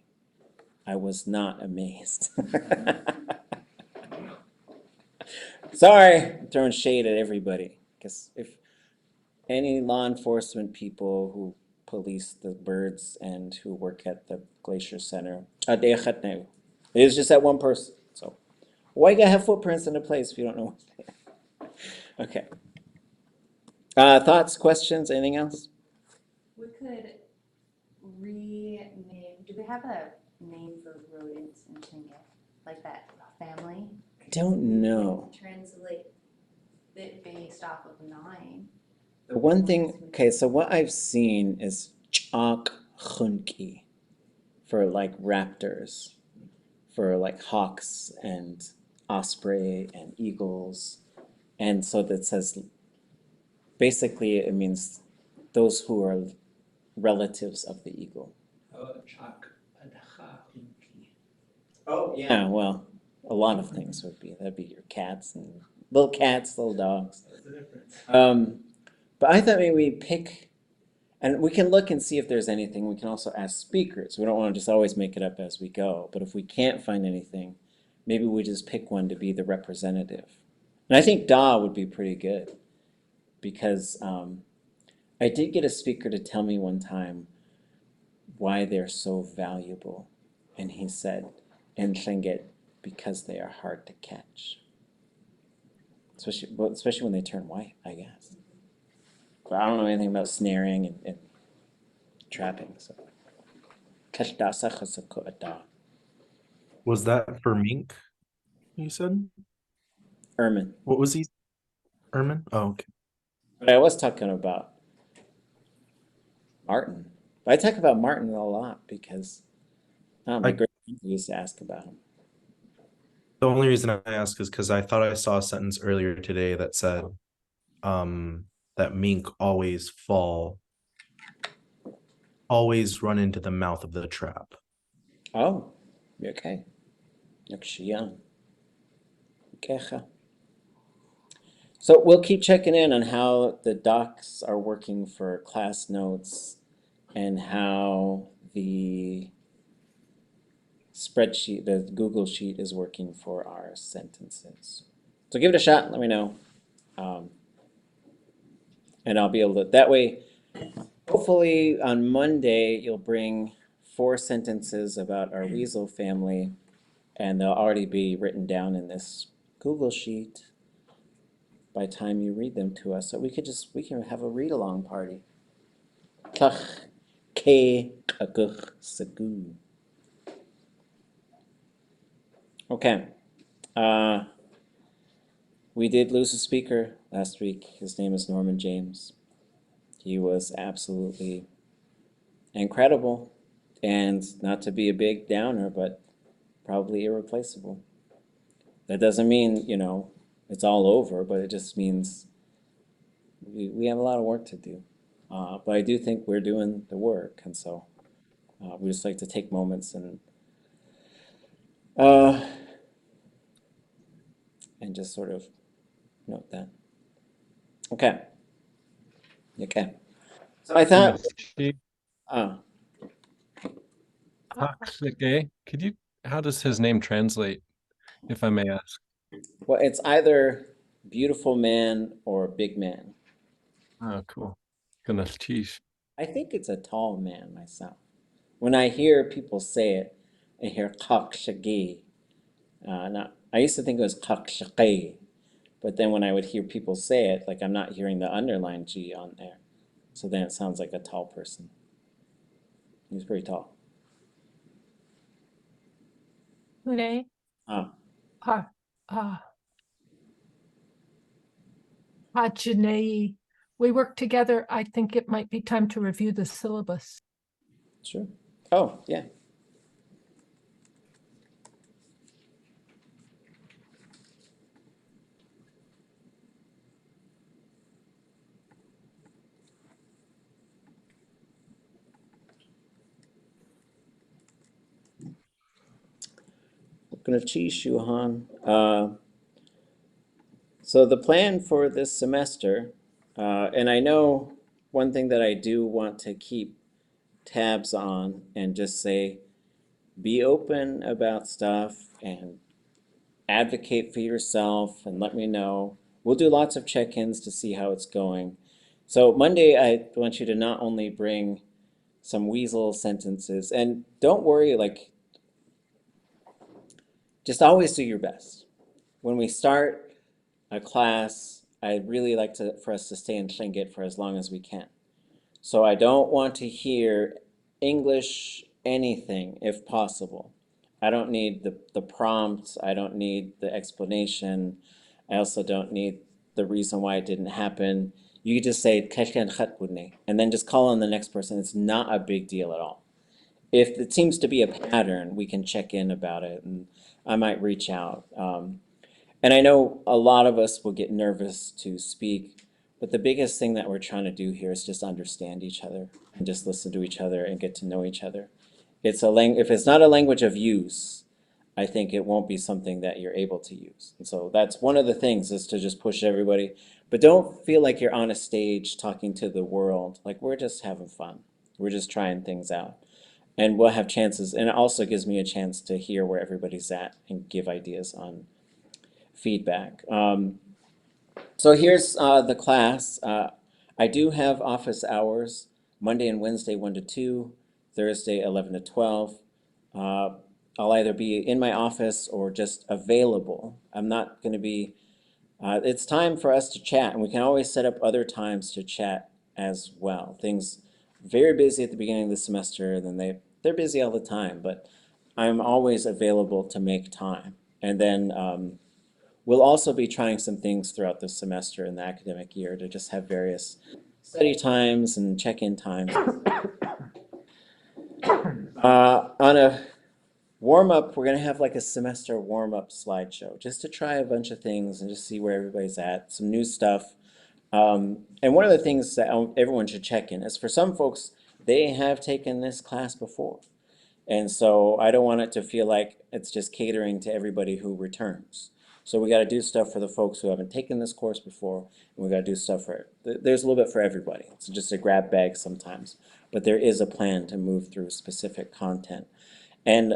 I was not amazed. Sorry, I'm throwing shade at everybody. Because if any law enforcement people who police the birds and who work at the Glacier Center, aadé ḥatné. It is just that one person. So why you gotta have footprints in a place if you don't know what they are? Okay. Thoughts, questions, anything else? We could rename. Do we have a name for rodents in Tlingit? Like that family? I don't know. Translate it based off of 9. The one thing, okay, so what I've seen is ʼatángi for like raptors, for like hawks and osprey and eagles. And so that says, basically it means those who are relatives of the eagle. Oh, yeah, well, a lot of things would be. That'd be your cats and little dogs. But I thought maybe we pick, and we can look and see if there's anything. We can also ask speakers. We don't want to just always make it up as we go. But if we can't find anything, maybe we just pick one to be the representative. And I think Da would be pretty good because I did get a speaker to tell me one time why they're so valuable. And he said, in Tlingit, because they are hard to catch. Especially when they turn white, I guess. But I don't know anything about snaring and trapping. So. Was that for mink? You said? Ermine. What was he? Ermine? Oh, okay. But I was talking about marten. But I talk about marten a lot because my great uncle used to ask about him. The only reason I ask is because I thought I saw a sentence earlier today that said that mink always run into the mouth of the trap. Oh, okay. So we'll keep checking in on how the docs are working for class notes and how the spreadsheet, the Google Sheet is working for our sentences. So give it a shot, let me know. And I'll be able to, that way, hopefully on Monday, you'll bring 4 sentences about our weasel family, and they'll already be written down in this Google Sheet. by the time you read them to us. So we can have a read along party. Ḳaakligé. Okay. We did lose a speaker last week. His name is Norman James. He was absolutely incredible, and not to be a big downer, but probably irreplaceable. That doesn't mean, it's all over, but it just means we have a lot of work to do. But I do think we're doing the work, and so we just like to take moments and just sort of note that. Okay. So I thought. Ḳaakligé. How does his name translate, if I may ask? Well, it's either beautiful man or big man. Oh, cool. Goodness, geez. I think it's a tall man myself. When I hear people say it, I hear ḳaakligé. I used to think it was ḳaakligé, but then when I would hear people say it, like I'm not hearing the underlined G on there. So then it sounds like a tall person. He's pretty tall. Renee? Hajinei. We work together. I think it might be time to review the syllabus. Sure. Oh, yeah. Gonna teach you, Han. So the plan for this semester, and I know one thing that I do want to keep tabs on and just say, be open about stuff and advocate for yourself and let me know. We'll do lots of check-ins to see how it's going. So Monday, I want you to not only bring some weasel sentences, and don't worry, just always do your best. When we start a class, I'd really like for us to stay in Tlingit for as long as we can. So I don't want to hear English anything if possible. I don't need the prompt. I don't need the explanation. I also don't need the reason why it didn't happen. You could just say ʼatángi, and then just call on the next person. It's not a big deal at all. If it seems to be a pattern, we can check in about it, and I might reach out. And I know a lot of us will get nervous to speak, but the biggest thing that we're trying to do here is just understand each other and just listen to each other and get to know each other. If it's not a language of use, I think it won't be something that you're able to use. And so that's one of the things, is to just push everybody. But don't feel like you're on a stage talking to the world. Like, we're just having fun. We're just trying things out. And we'll have chances. And it also gives me a chance to hear where everybody's at and give ideas on feedback. So here's the class. I do have office hours, Monday and Wednesday 1 to 2, Thursday 11 to 12. I'll either be in my office or just available. I'm not going to be, it's time for us to chat, and we can always set up other times to chat as well. Things very busy at the beginning of the semester, and then they're busy all the time, but I'm always available to make time. And then we'll also be trying some things throughout the semester in the academic year to just have various study times and check-in times. On a warm-up, we're going to have like a semester warm-up slideshow just to try a bunch of things and just see where everybody's at, some new stuff. And one of the things that everyone should check in is, for some folks, they have taken this class before. And so I don't want it to feel like it's just catering to everybody who returns. So we got to do stuff for the folks who haven't taken this course before, and we got to do stuff for it. There's a little bit for everybody. It's just a grab bag sometimes, but there is a plan to move through specific content. And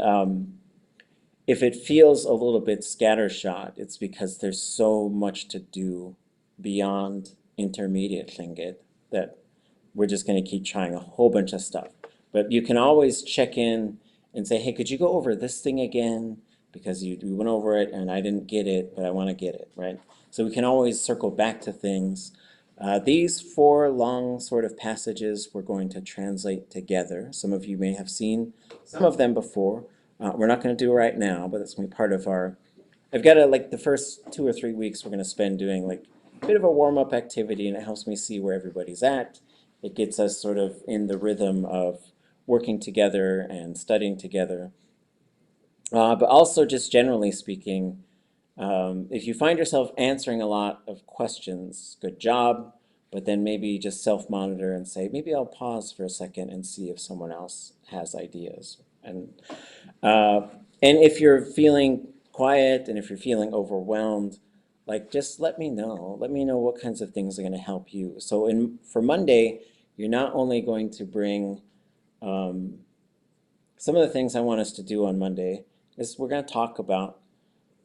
if it feels a little bit scattershot, it's because there's so much to do beyond intermediate Tlingit that we're just going to keep trying a whole bunch of stuff. But you can always check in and say, hey, could you go over this thing again? Because you went over it and I didn't get it, but I want to get it, right? So we can always circle back to things. These 4 long sort of passages we're going to translate together. Some of you may have seen some of them before. We're not going to do it right now, but that's going to be part of our, I've got like the first 2 or 3 weeks we're going to spend doing like a bit of a warm-up activity, and it helps me see where everybody's at. It gets us sort of in the rhythm of working together and studying together. But also just generally speaking, if you find yourself answering a lot of questions, good job, but then maybe just self-monitor and say, maybe I'll pause for a second and see if someone else has ideas. And if you're feeling quiet and if you're feeling overwhelmed, like just let me know. Let me know what kinds of things are going to help you. So for Monday, you're not only going to bring some of the things I want us to do on Monday is we're going to talk about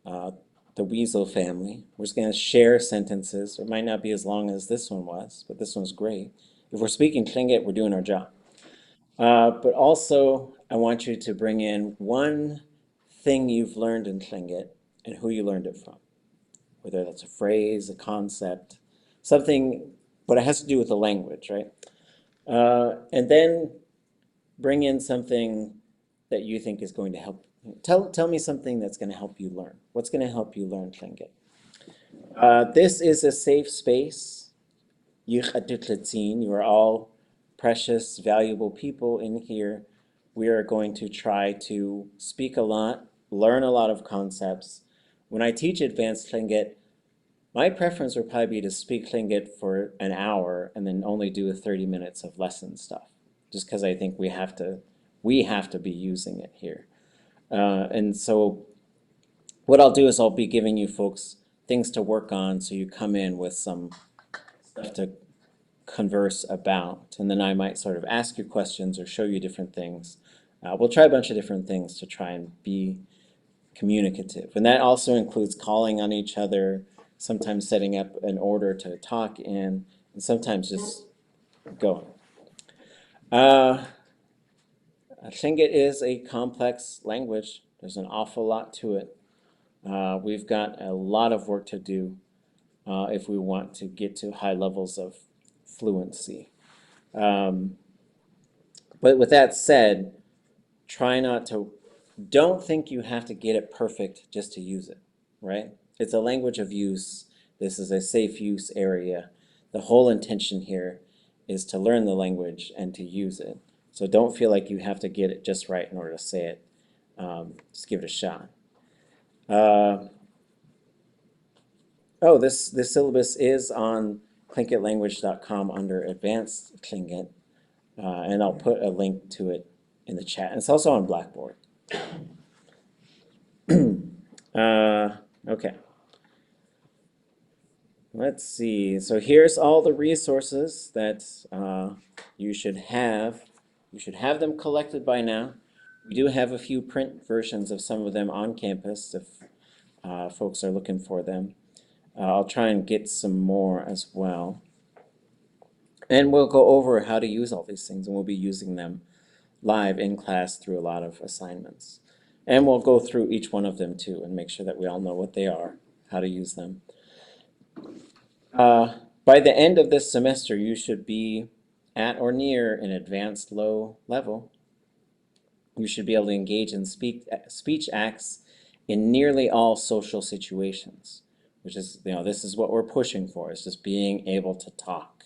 the weasel family. We're just going to share sentences. It might not be as long as this one was, but this one's great. If we're speaking Tlingit, we're doing our job. But also, I want you to bring in one thing you've learned in Tlingit and who you learned it from. Whether that's a phrase, a concept, something, but it has to do with the language, right? And then bring in something that you think is going to help. Tell me something that's going to help you learn. What's going to help you learn Tlingit? This is a safe space. You are all precious, valuable people in here. We are going to try to speak a lot, learn a lot of concepts. When I teach advanced Tlingit, my preference would probably be to speak Tlingit for an hour and then only do 30 minutes of lesson stuff, just because I think we have to be using it here. And so what I'll do is I'll be giving you folks things to work on so you come in with some stuff to converse about, and then I might sort of ask you questions or show you different things. We'll try a bunch of different things to try and be communicative, and that also includes calling on each other, sometimes setting up an order to talk in, and sometimes just going. Tlingit is a complex language. There's an awful lot to it. We've got a lot of work to do if we want to get to high levels of fluency. But with that said, don't think you have to get it perfect just to use it, right? It's a language of use. This is a safe use area. The whole intention here is to learn the language and to use it. So don't feel like you have to get it just right in order to say it. Just give it a shot. This syllabus is on tlingitlanguage.com under Advanced Tlingit, and I'll put a link to it in the chat. And it's also on Blackboard. Okay. Let's see. So here's all the resources that you should have. You should have them collected by now. We do have a few print versions of some of them on campus if folks are looking for them. I'll try and get some more as well. And we'll go over how to use all these things, and we'll be using them live in class through a lot of assignments. And we'll go through each one of them too and make sure that we all know what they are, how to use them. By the end of this semester, you should be at or near an advanced low level. You should be able to engage in speech acts in nearly all social situations, which is, this is what we're pushing for, is just being able to talk.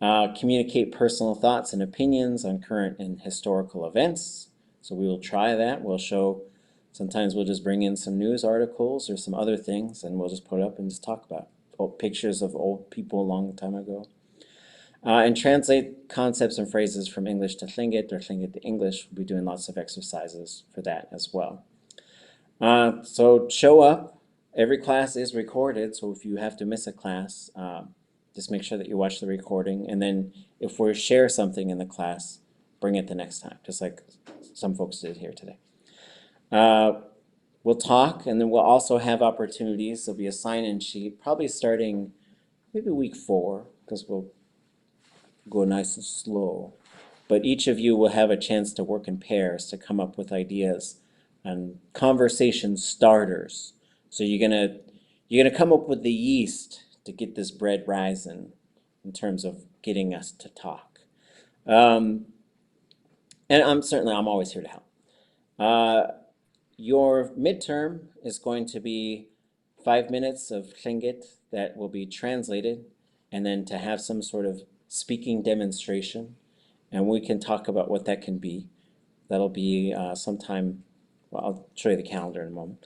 Communicate personal thoughts and opinions on current and historical events. So we will try that. We'll show, sometimes we'll just bring in some news articles or some other things, and we'll just put it up and just talk about pictures of old people a long time ago. And translate concepts and phrases from English to Tlingit or Tlingit to English. We'll be doing lots of exercises for that as well. So show up. Every class is recorded, so if you have to miss a class, just make sure that you watch the recording. And then if we share something in the class, bring it the next time, just like some folks did here today. We'll talk, and then we'll also have opportunities. There'll be a sign-in sheet, probably starting maybe week 4, because we'll go nice and slow. But each of you will have a chance to work in pairs to come up with ideas and conversation starters. So you're You're going to come up with the yeast to get this bread rising in terms of getting us to talk. And I'm always here to help. Your midterm is going to be 5 minutes of Tlingit that will be translated, and then to have some sort of speaking demonstration. And we can talk about what that can be. That'll be sometime, well, I'll show you the calendar in a moment.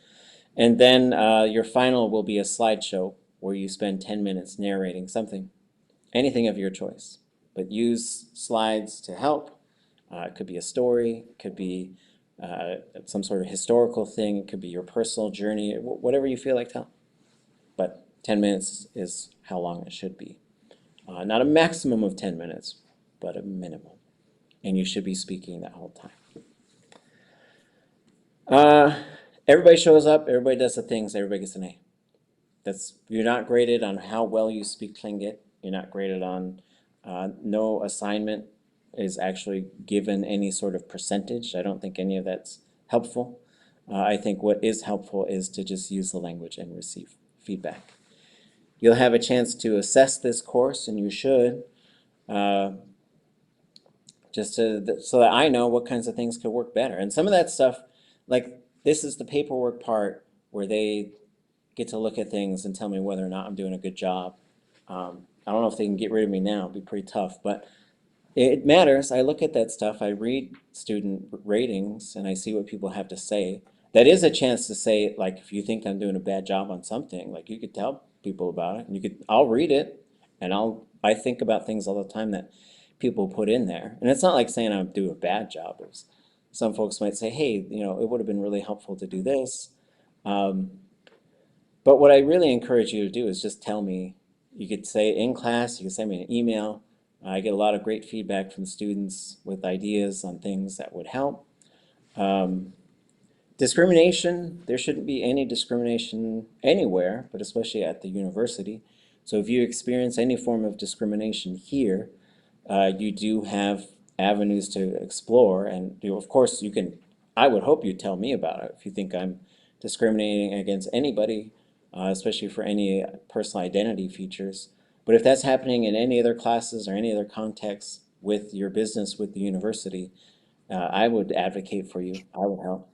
And then your final will be a slideshow where you spend 10 minutes narrating something, anything of your choice. But use slides to help. It could be a story, it could be some sort of historical thing, it could be your personal journey, whatever you feel like telling. But 10 minutes is how long it should be. Not a maximum of 10 minutes, but a minimum. And you should be speaking that whole time. Everybody shows up, everybody does the things, everybody gets an A. You're not graded on how well you speak Tlingit. You're not graded on, no assignment is actually given any sort of percentage. I don't think any of that's helpful. I think what is helpful is to just use the language and receive feedback. You'll have a chance to assess this course, and you should, just so that I know what kinds of things could work better. And some of that stuff, like this is the paperwork part where they get to look at things and tell me whether or not I'm doing a good job. I don't know if they can get rid of me now, it'd be pretty tough, but it matters. I look at that stuff, I read student ratings, and I see what people have to say. That is a chance to say, like, if you think I'm doing a bad job on something, like you could tell people about it, and I'll read it, and I think about things all the time that people put in there. And it's not like saying I'm doing a bad job. Some folks might say, hey, it would have been really helpful to do this. But what I really encourage you to do is just tell me. You could say it in class, you could send me an email. I get a lot of great feedback from students with ideas on things that would help. Discrimination, there shouldn't be any discrimination anywhere, but especially at the university. So if you experience any form of discrimination here, you do have avenues to explore, and of course I would hope you'd tell me about it if you think I'm discriminating against anybody, especially for any personal identity features. But if that's happening in any other classes or any other contexts with your business with the university, I would advocate for you. I would help.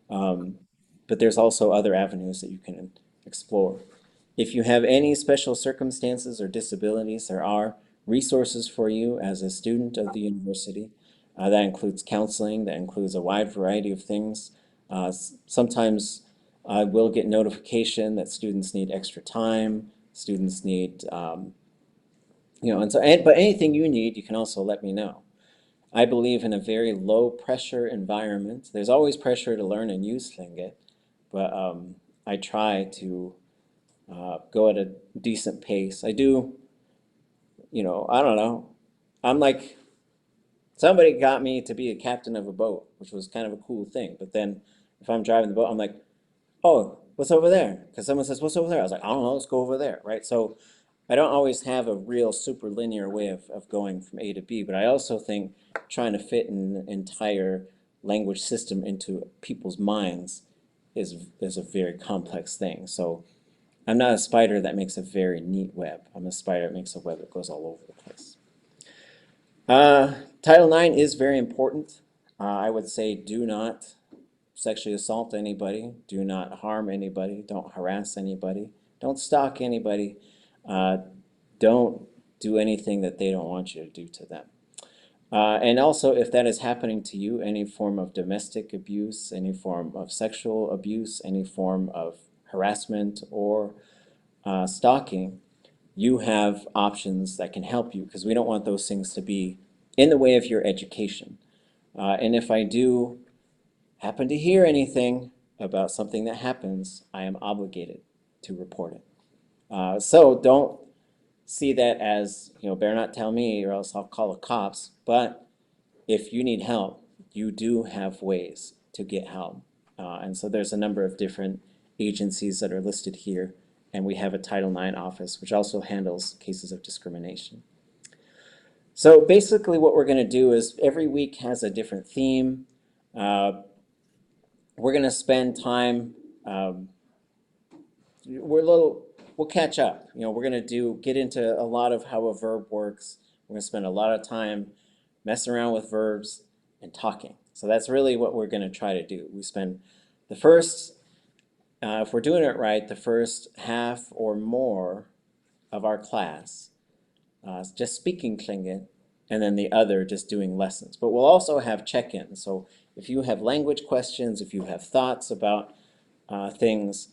But there's also other avenues that you can explore. If you have any special circumstances or disabilities, there are resources for you as a student of the university. That includes counseling, that includes a wide variety of things. Sometimes I will get notification that students need extra time, students need but anything you need, you can also let me know. I believe in a very low pressure environment. There's always pressure to learn and use Tlingit, but I try to go at a decent pace. I do, I don't know. I'm like, somebody got me to be a captain of a boat, which was kind of a cool thing. But then if I'm driving the boat, I'm like, oh, what's over there? Because someone says, what's over there? I was like, I don't know, let's go over there, right? So I don't always have a real super linear way of going from A to B, but I also think trying to fit an entire language system into people's minds is a very complex thing. So I'm not a spider that makes a very neat web. I'm a spider that makes a web that goes all over the place. Title IX is very important. I would say do not sexually assault anybody, do not harm anybody, don't harass anybody, don't stalk anybody, don't do anything that they don't want you to do to them. And also, if that is happening to you, any form of domestic abuse, any form of sexual abuse, any form of harassment or stalking, you have options that can help you, because we don't want those things to be in the way of your education. And if I do happen to hear anything about something that happens, I am obligated to report it. So don't see that as, better not tell me or else I'll call the cops. But if you need help, you do have ways to get help. And so there's a number of different agencies that are listed here. And we have a Title IX office, which also handles cases of discrimination. So basically what we're going to do is every week has a different theme. We're going to spend time we'll catch up. We're going to get into a lot of how a verb works. We're going to spend a lot of time messing around with verbs and talking. So that's really what we're going to try to do. We spend the first, if we're doing it right, the first half or more of our class just speaking Tlingit, and then the other just doing lessons. But we'll also have check-ins. So if you have language questions, if you have thoughts about things,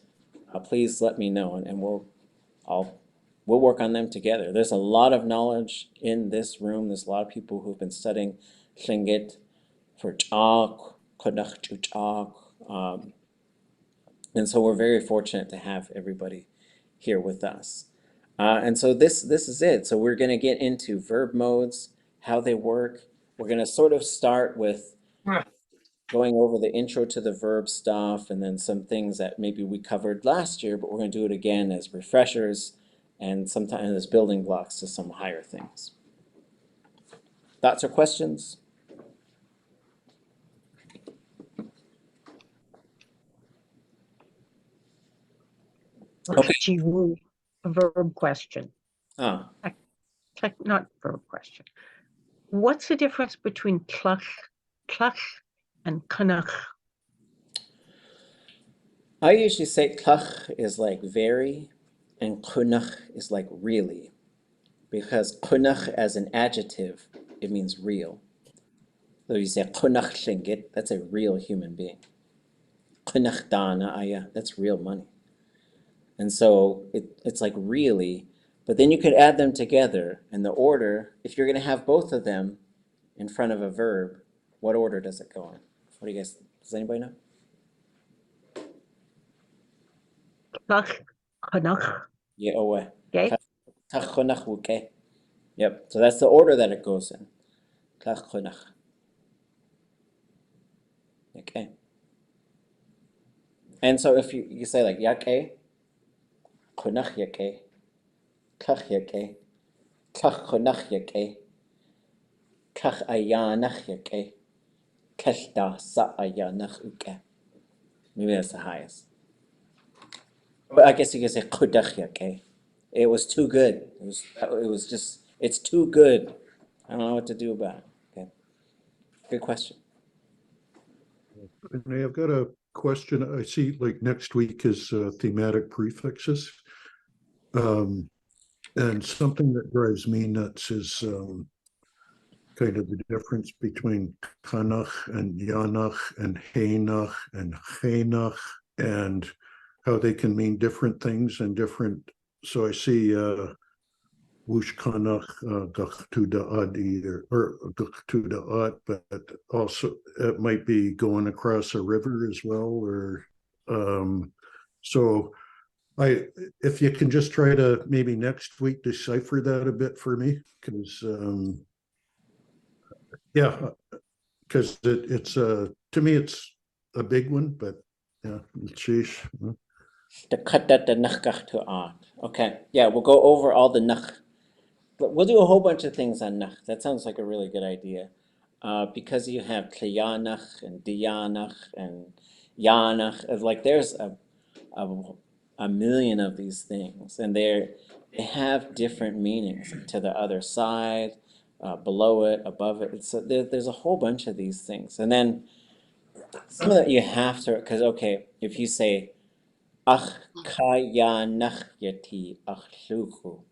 please let me know, and we'll work on them together. There's a lot of knowledge in this room. There's a lot of people who've been studying Tlingit for Ts'ats'ée, Kodach Ts'ats'ée, and so we're very fortunate to have everybody here with us. And so this is it. So we're going to get into verb modes, how they work. We're going to sort of start with going over the intro to the verb stuff, and then some things that maybe we covered last year, but we're going to do it again as refreshers and sometimes as building blocks to some higher things. Thoughts or questions? Okay. A verb question. Not verb question. What's the difference between tlach and kanach? I usually say tlach is like very, and kunach is like really, because kunach as an adjective, it means real. So you say kunach tlingit, that's a real human being. Kunach dana aya, that's real money. And so it's like really, but then you could add them together, and the order, if you're going to have both of them in front of a verb, what order does it go in? What do you guys, does anybody know? Tlach, kanach. Yeah, oh, Okay. Yep, so that's the order that it goes in. Okay. And so if you say like yake, kunach yake, kach yake, kach kunach yake, kach ayanach yake, kachda sa ayanach uke. Maybe that's the highest. But I guess you could say kudach yake. It was too good. It was just, it's too good. I don't know what to do about it. Okay. Good question. And I've got a question. I see like next week is thematic prefixes. And something that drives me nuts is kind of the difference between kanach and yanach and heinach and chenach, and how they can mean different things and different. So I see wooch kanach gach to daat or gach to daat, but also it might be going across a river as well, or so if you can just try to maybe next week decipher that a bit for me, because yeah, because it's to me it's a big one, but yeah, sheesh. Okay, yeah, we'll go over all the nach. We'll do a whole bunch of things on nach. That sounds like a really good idea. Because you have kliyanach and diyanach and yanach, like there's a million of these things, and they have different meanings to the other side, below it, above it. So there's a whole bunch of these things. And then some of that you have to, because okay, if you say ach kayanach yati achluchu,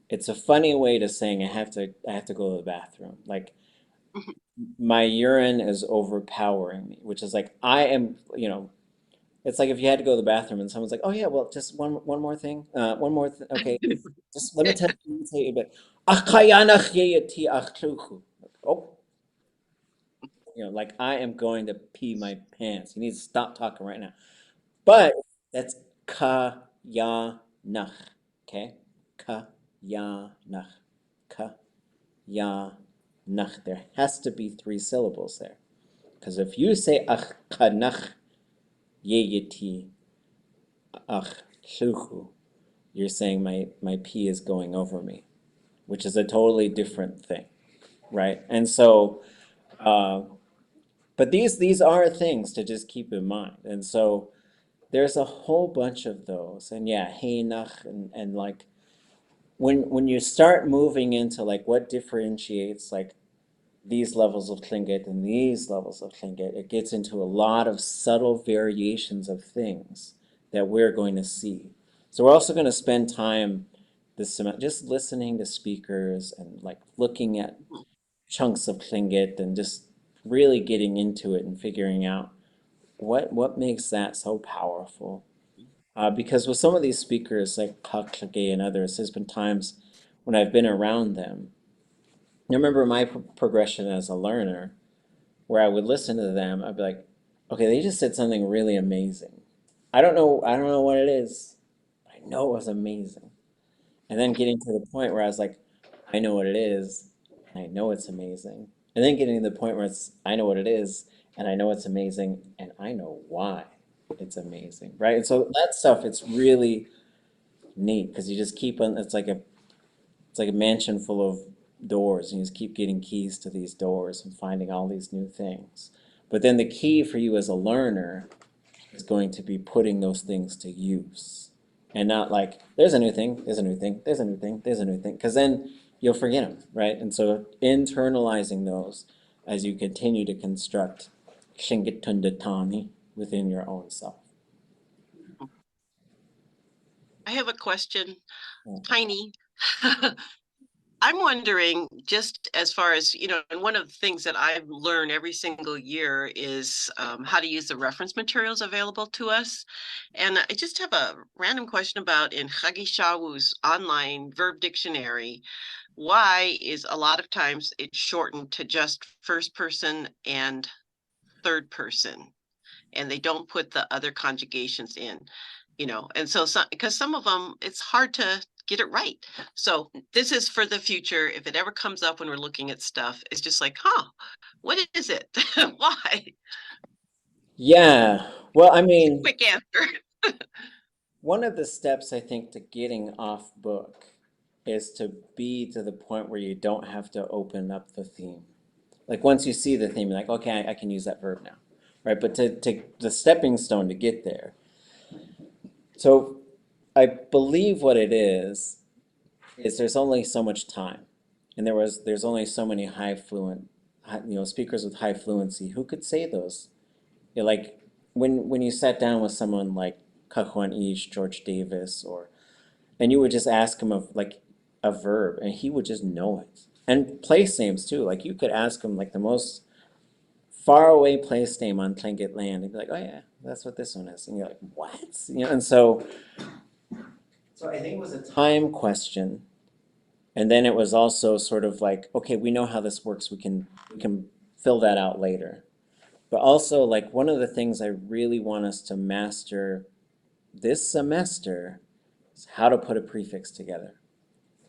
it's a funny way to saying I have to go to the bathroom. Like my urine is overpowering me, which is like I am, it's like if you had to go to the bathroom and someone's like, oh yeah, well just one more thing, okay, just let me tell you a bit. Oh, like I am going to pee my pants. You need to stop talking right now. But that's ka ya nach, okay? Ka ya nach, ka ya nach. There has to be 3 syllables there, because if you say ach kanach yeyeti ach shuchu, you're saying my pee is going over me, which is a totally different thing, right? And so, but these are things to just keep in mind. And so there's a whole bunch of those. And yeah, heinach and like when you start moving into like what differentiates like these levels of tlingit and these levels of tlingit, it gets into a lot of subtle variations of things that we're going to see. So we're also going to spend time this semester just listening to speakers and like looking at chunks of tlingit and just really getting into it and figuring out what makes that so powerful. Because with some of these speakers like Ḳaakligé and others, there's been times when I've been around them. I remember my progression as a learner where I would listen to them, I'd be like, okay, they just said something really amazing. I don't know what it is. I know it was amazing. And then getting to the point where I was like, I know what it is, and I know it's amazing. And then getting to the point where it's, I know what it is, and I know it's amazing, and I know why it's amazing, right? And so that stuff, it's really neat because you just keep on, it's like a mansion full of doors, and you just keep getting keys to these doors and finding all these new things. But then the key for you as a learner is going to be putting those things to use. And not like, there's a new thing, there's a new thing, there's a new thing, there's a new thing, because then you'll forget them, right? And so internalizing those as you continue to construct Shingitundatani within your own self. I have a question, tiny. I'm wondering, just as far as, you know, and one of the things that I learn every single year is how to use the reference materials available to us. And I just have a random question about in Ḥagishawu's online verb dictionary, why is a lot of times it's shortened to just first person and third person, and they don't put the other conjugations in, you know, and so because some of them, it's hard to get it right. So this is for the future. If it ever comes up when we're looking at stuff, it's just like, what is it? Why? Yeah, well, I mean, Quick answer. one of the steps I think to getting off book is to be to the point where you don't have to open up the theme. Like once you see the theme, you're like, okay, I can use that verb now, right? But to take the stepping stone to get there. So I believe what it is there's only so much time, and there's only so many speakers with high fluency who could say those. You know, like when you sat down with someone like Cajuan Ish, George Davis, and you would just ask him of like a verb, and he would just know it. And place names too. Like you could ask him like the most far away place name on Tlingit land, and be like, oh yeah, that's what this one is. And you're like, what? You know, and so I think it was a time question. And then it was also sort of like, okay, we know how this works. We can fill that out later. But also, like, one of the things I really want us to master this semester is how to put a prefix together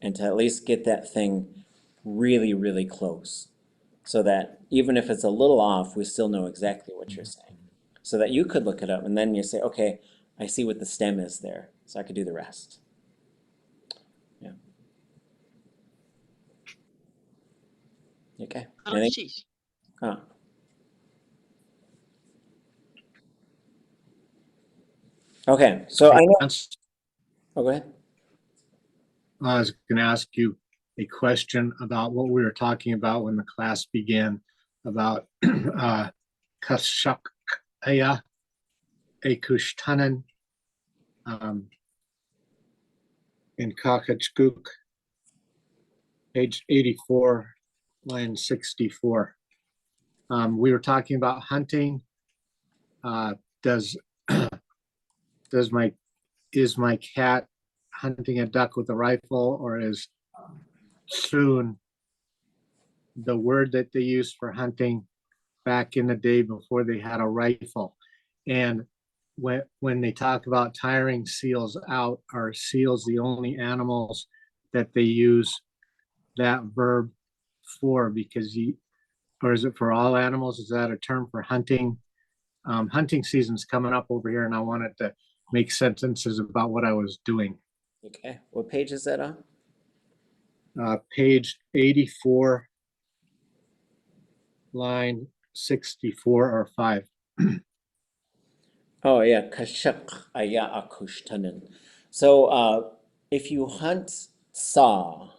and to at least get that thing really, really close so that even if it's a little off, we still know exactly what you're saying. So that you could look it up and then you say, okay, I see what the stem is there, so I could do the rest. Yeah. Okay. Okay, so I know. Oh, go ahead. I was going to ask you a question about what we were talking about when the class began about Kashakaya Ekushtanan in Kakachkuk, page 84, line 64. We were talking about hunting. Is my cat hunting a duck with a rifle, or is soon the word that they used for hunting back in the day before they had a rifle? And when they talk about tiring seals out, are seals the only animals that they use that verb for? Because or is it for all animals? Is that a term for hunting? Hunting season's coming up over here, and I wanted to make sentences about what I was doing. Okay, what page is that on? Page 84, line 64 or 5. Oh yeah, kashak aya akushtanen. So if you hunt saw,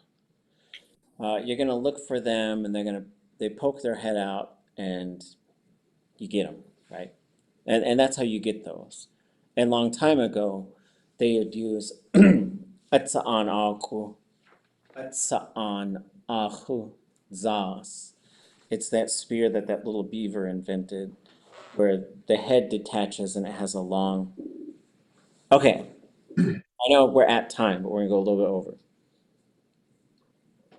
you're gonna look for them, and they poke their head out, and you get them, right? And that's how you get those. And long time ago, they would use atsa'an aku, atsa'an aku zas. It's that spear that little beaver invented, where the head detaches and it has a long. Okay, I know we're at time, but we're gonna go a little bit over.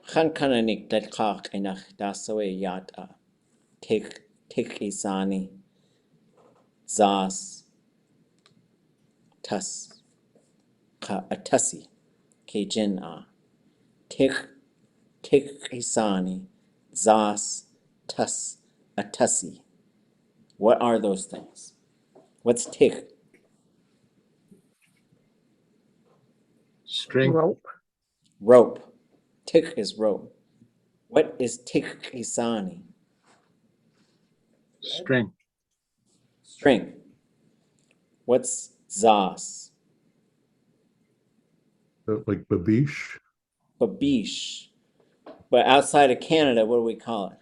Chan kananik detkak enach dasawe yata, tik isani, zas, tas, ka atasi, kejin a, tik isani, zas, tas, atasi. What are those things? What's tik? String. Rope. Rope. Tik is rope. What is tik isani? String. String. What's zas? Like babiche? Babiche. But outside of Canada, what do we call it?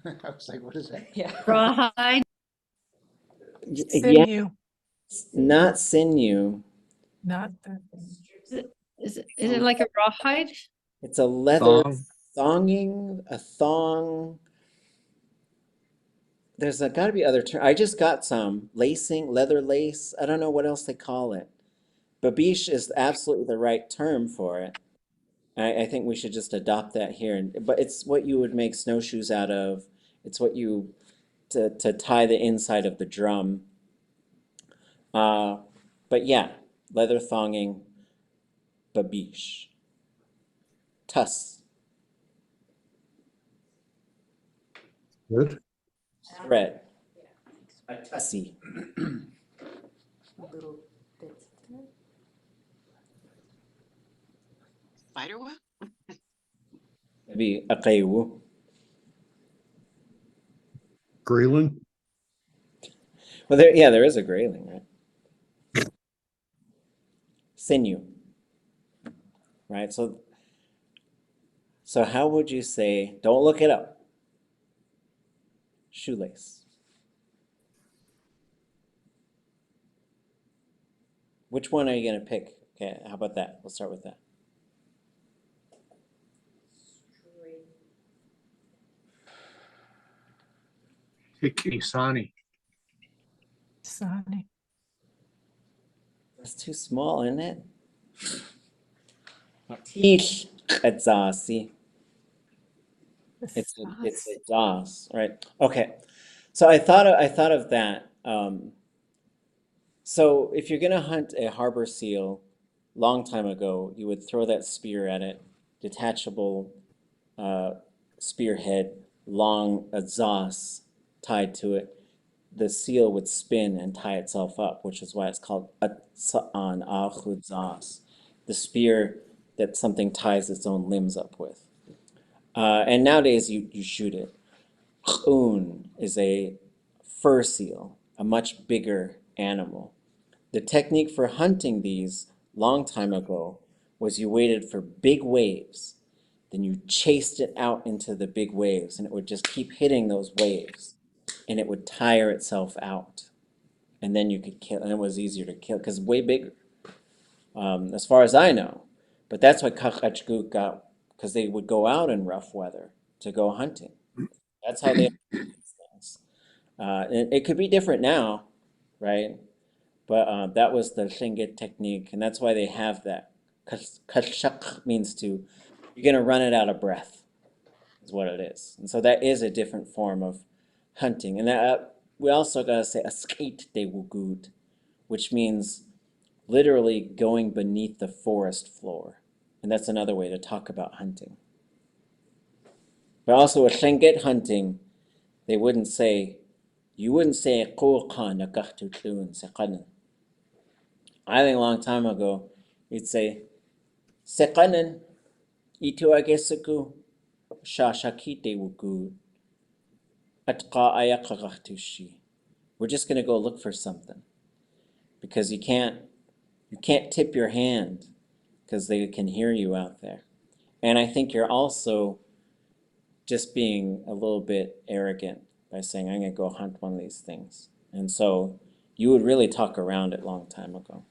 I was like, what is that? Yeah. Rawhide. Sinew, Not sinew. not that. Is it like a rawhide? It's a leather Thong. thonging, a thong. There's got to be other term. I just got some lacing, leather lace. I don't know what else they call it. Babiche is absolutely the right term for it. I think we should just adopt that here. But it's what you would make snowshoes out of. It's what you to tie the inside of the drum. But yeah, leather thonging, babiche. Tuss. Good. Thread. A tussie. Little bits of thread. Spider web? Maybe a qaywu. Grayling? Well, there is a grayling, right? Sinew. Right? So how would you say, don't look it up. Shoelace. Which one are you going to pick? Okay, how about that? We'll start with that. Tik isani. Sani. That's too small, isn't it? Tish Ts'ats'ée. It's a das, right? Okay. So I thought of that. So if you're gonna hunt a harbor seal, long time ago, you would throw that spear at it, detachable spearhead, long zas tied to it. The seal would spin and tie itself up, which is why it's called atsa'an ahud zas, the spear that something ties its own limbs up with. And nowadays you shoot it. Khun is a fur seal, a much bigger animal. The technique for hunting these long time ago was you waited for big waves, then you chased it out into the big waves, and it would just keep hitting those waves, and it would tire itself out, and then you could kill, and it was easier to kill because way bigger, as far as I know. But that's why Ḳaakligé got, because they would go out in rough weather to go hunting. That's how they did these things. And it could be different now, right? But that was the Tlingit technique, and that's why they have that. Kashak means you're going to run it out of breath, is what it is. And so that is a different form of hunting. And we also got to say askit de wugud, which means literally going beneath the forest floor. And that's another way to talk about hunting. But also with Tlingit hunting, you wouldn't say "Qurqan nakahtu tlun seqanan." I think a long time ago, you'd say seqanan ituagesuku shashakite wuku atqa ayaqaqahtushi. we're just going to go look for something, because you can't tip your hand because they can hear you out there. And I think you're also just being a little bit arrogant by saying, I'm going to go hunt one of these things. And so you would really talk around it a long time ago.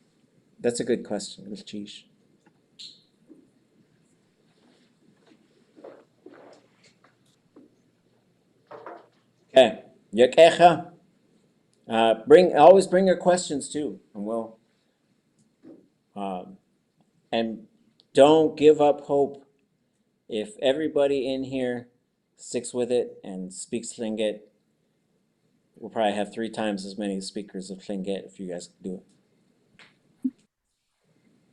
That's a good question, Chish. Okay. Yakecha. Always bring your questions too, and we'll and don't give up hope. If everybody in here sticks with it and speaks Tlingit, we'll probably have 3 times as many speakers of Tlingit if you guys can do it.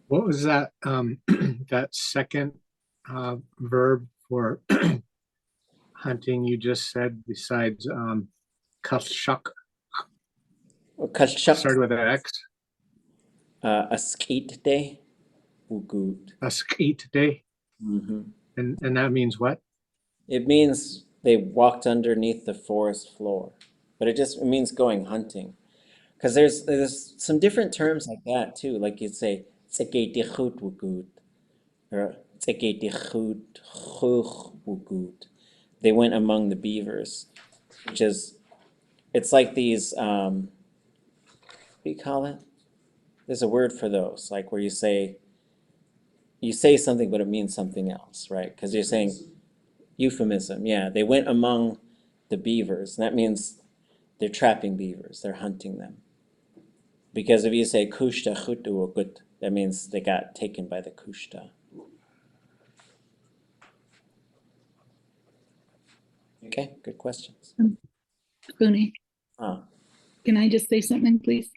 What was that that second verb for hunting you just said besides kashak? Kashak. Started with an X. A skeet day. Good. A skeet day. Mm-hmm. And that means what? It means they walked underneath the forest floor, but it means going hunting. Because there's some different terms like that too. Like you'd say ts'ats'ée wugud or ts'ats'ée wugud. They went among the beavers, which is, it's like these what do you call it? There's a word for those, like where you say something but it means something else, right? Because you're saying euphemism. Yeah, they went among the beavers, and that means they're trapping beavers, they're hunting them. Because if you say kushta chutu, that means they got taken by the kushta. Okay, good questions. ʻatángi, can I just say something, please?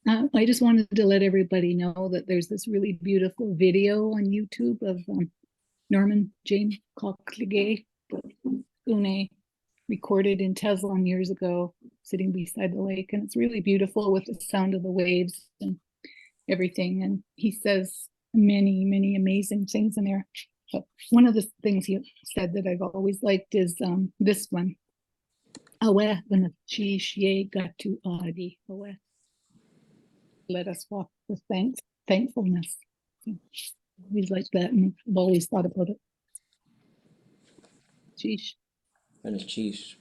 I just wanted to let everybody know that there's this really beautiful video on YouTube of Norman James Ḳaakligé, Ts'ats'ée, recorded in Tezlon years ago, sitting beside the lake, and it's really beautiful with the sound of the waves and everything. And he says many, many amazing things in there. But one of the things he said that I've always liked is this one. Awe when she got to aadé. Awe. Let us walk with thankfulness. Always like that, and I've always thought about it. Sheesh. And Chish,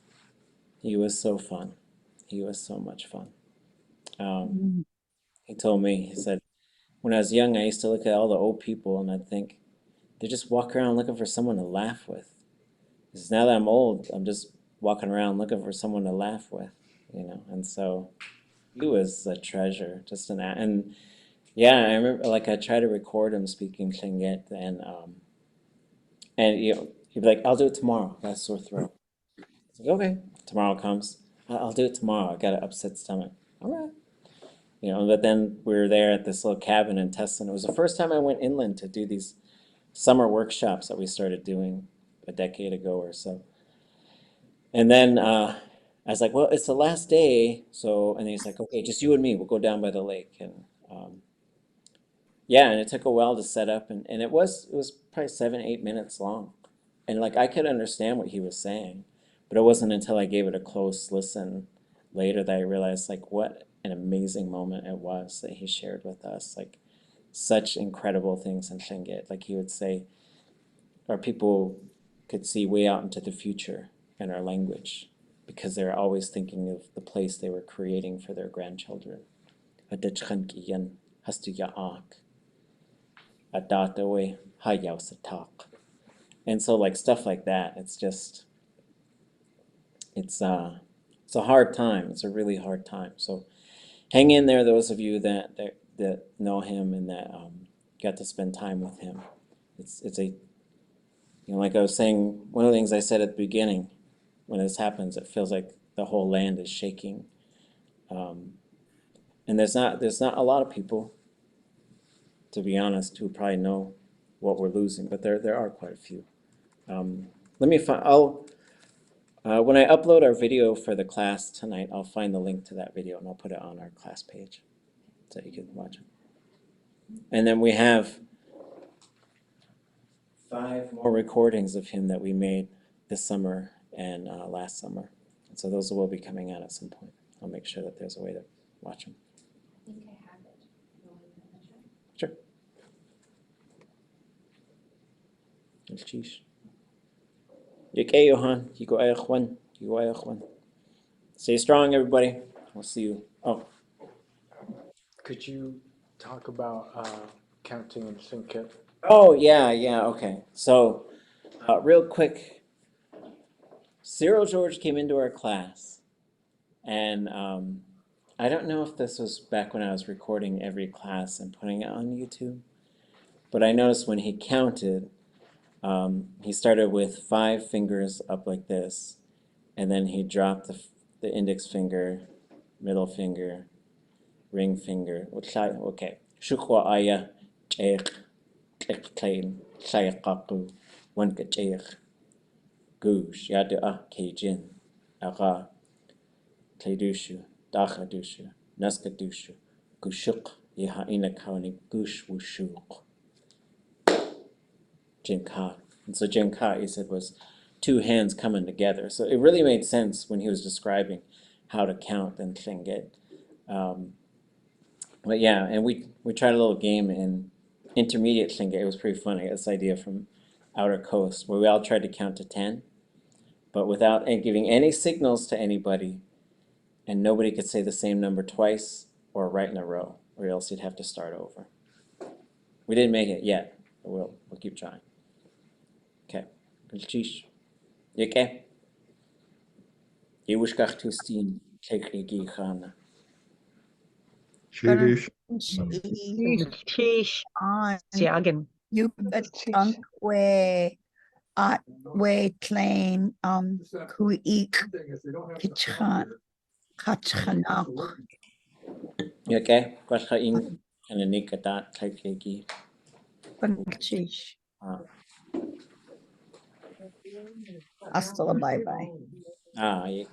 he was so fun. He was so much fun. He told me, he said, when I was young, I used to look at all the old people and I'd think, they just walk around looking for someone to laugh with. Because now that I'm old, I'm just walking around looking for someone to laugh with, you know. And so he was a treasure, just and yeah, I remember, like, I tried to record him speaking Tlingit, and you know, he'd be like, I'll do it tomorrow, I got a sore throat. It's like, okay, tomorrow comes, I'll do it tomorrow, I got an upset stomach. All right. You know, but then we were there at this little cabin in Tessin. It was the first time I went inland to do these summer workshops that we started doing a decade ago or so. And then I was like, well, it's the last day, so, and he's like, okay, just you and me, we'll go down by the lake. And yeah, and it took a while to set up, and it was probably 7-8 minutes long. And like, I could understand what he was saying, but it wasn't until I gave it a close listen later that I realized, like, what an amazing moment it was that he shared with us. Like, such incredible things in Tlingit. Like, he would say, our people could see way out into the future in our language because they're always thinking of the place they were creating for their grandchildren. And so, like, stuff like that, it's just, it's a hard time. It's a really hard time. So hang in there, those of you that know him and that got to spend time with him. It's a, you know, like I was saying, one of the things I said at the beginning, when this happens, it feels like the whole land is shaking. And there's not a lot of people, to be honest, who probably know what we're losing, but there are quite a few. Let me find, when I upload our video for the class tonight, I'll find the link to that video and I'll put it on our class page so you can watch it. And then we have 5 more recordings of him that we made this summer and last summer. So those will be coming out at some point. I'll make sure that there's a way to watch them. I think I have it. Sure. Sheesh. Okay, Johan. You go Juan. You go Juan. Stay strong, everybody. We'll see you. Oh. Could you talk about counting in Tlingit? Oh, yeah, okay. So, real quick, Cyril George came into our class, and I don't know if this was back when I was recording every class and putting it on YouTube, but I noticed when he counted, he started with 5 fingers up like this, and then he dropped the index finger, middle finger, ring finger. Okay. Shukwa aya, cheikh, klein, shayqaku, wanka cheikh, goosh, yadu kejin, aga, kleidushu, dachadushu, naskadushu, gushuk, yaha ina kawani gush wushuk. Jinka. And so Jinka, he said, was 2 hands coming together. So it really made sense when he was describing how to count and Tlingit. But yeah, and we tried a little game in intermediate Tlingit. It was pretty funny. This idea from Outer Coast where we all tried to count to 10, but without giving any signals to anybody, and nobody could say the same number twice or right in a row, or else you'd have to start over. We didn't make it yet, but we'll keep trying. Okay. Sheesh. You okay? You wish to Ţaksteen Ḳaakligé khana. Shirish. Sheesh. Siagan. Yukatunk we claim kuik kachanok. You okay? Kwasha in kananika daat Ḳaakligé. Sheesh. Hasta la bye bye. Ah, yeah.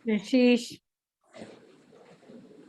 Sheesh.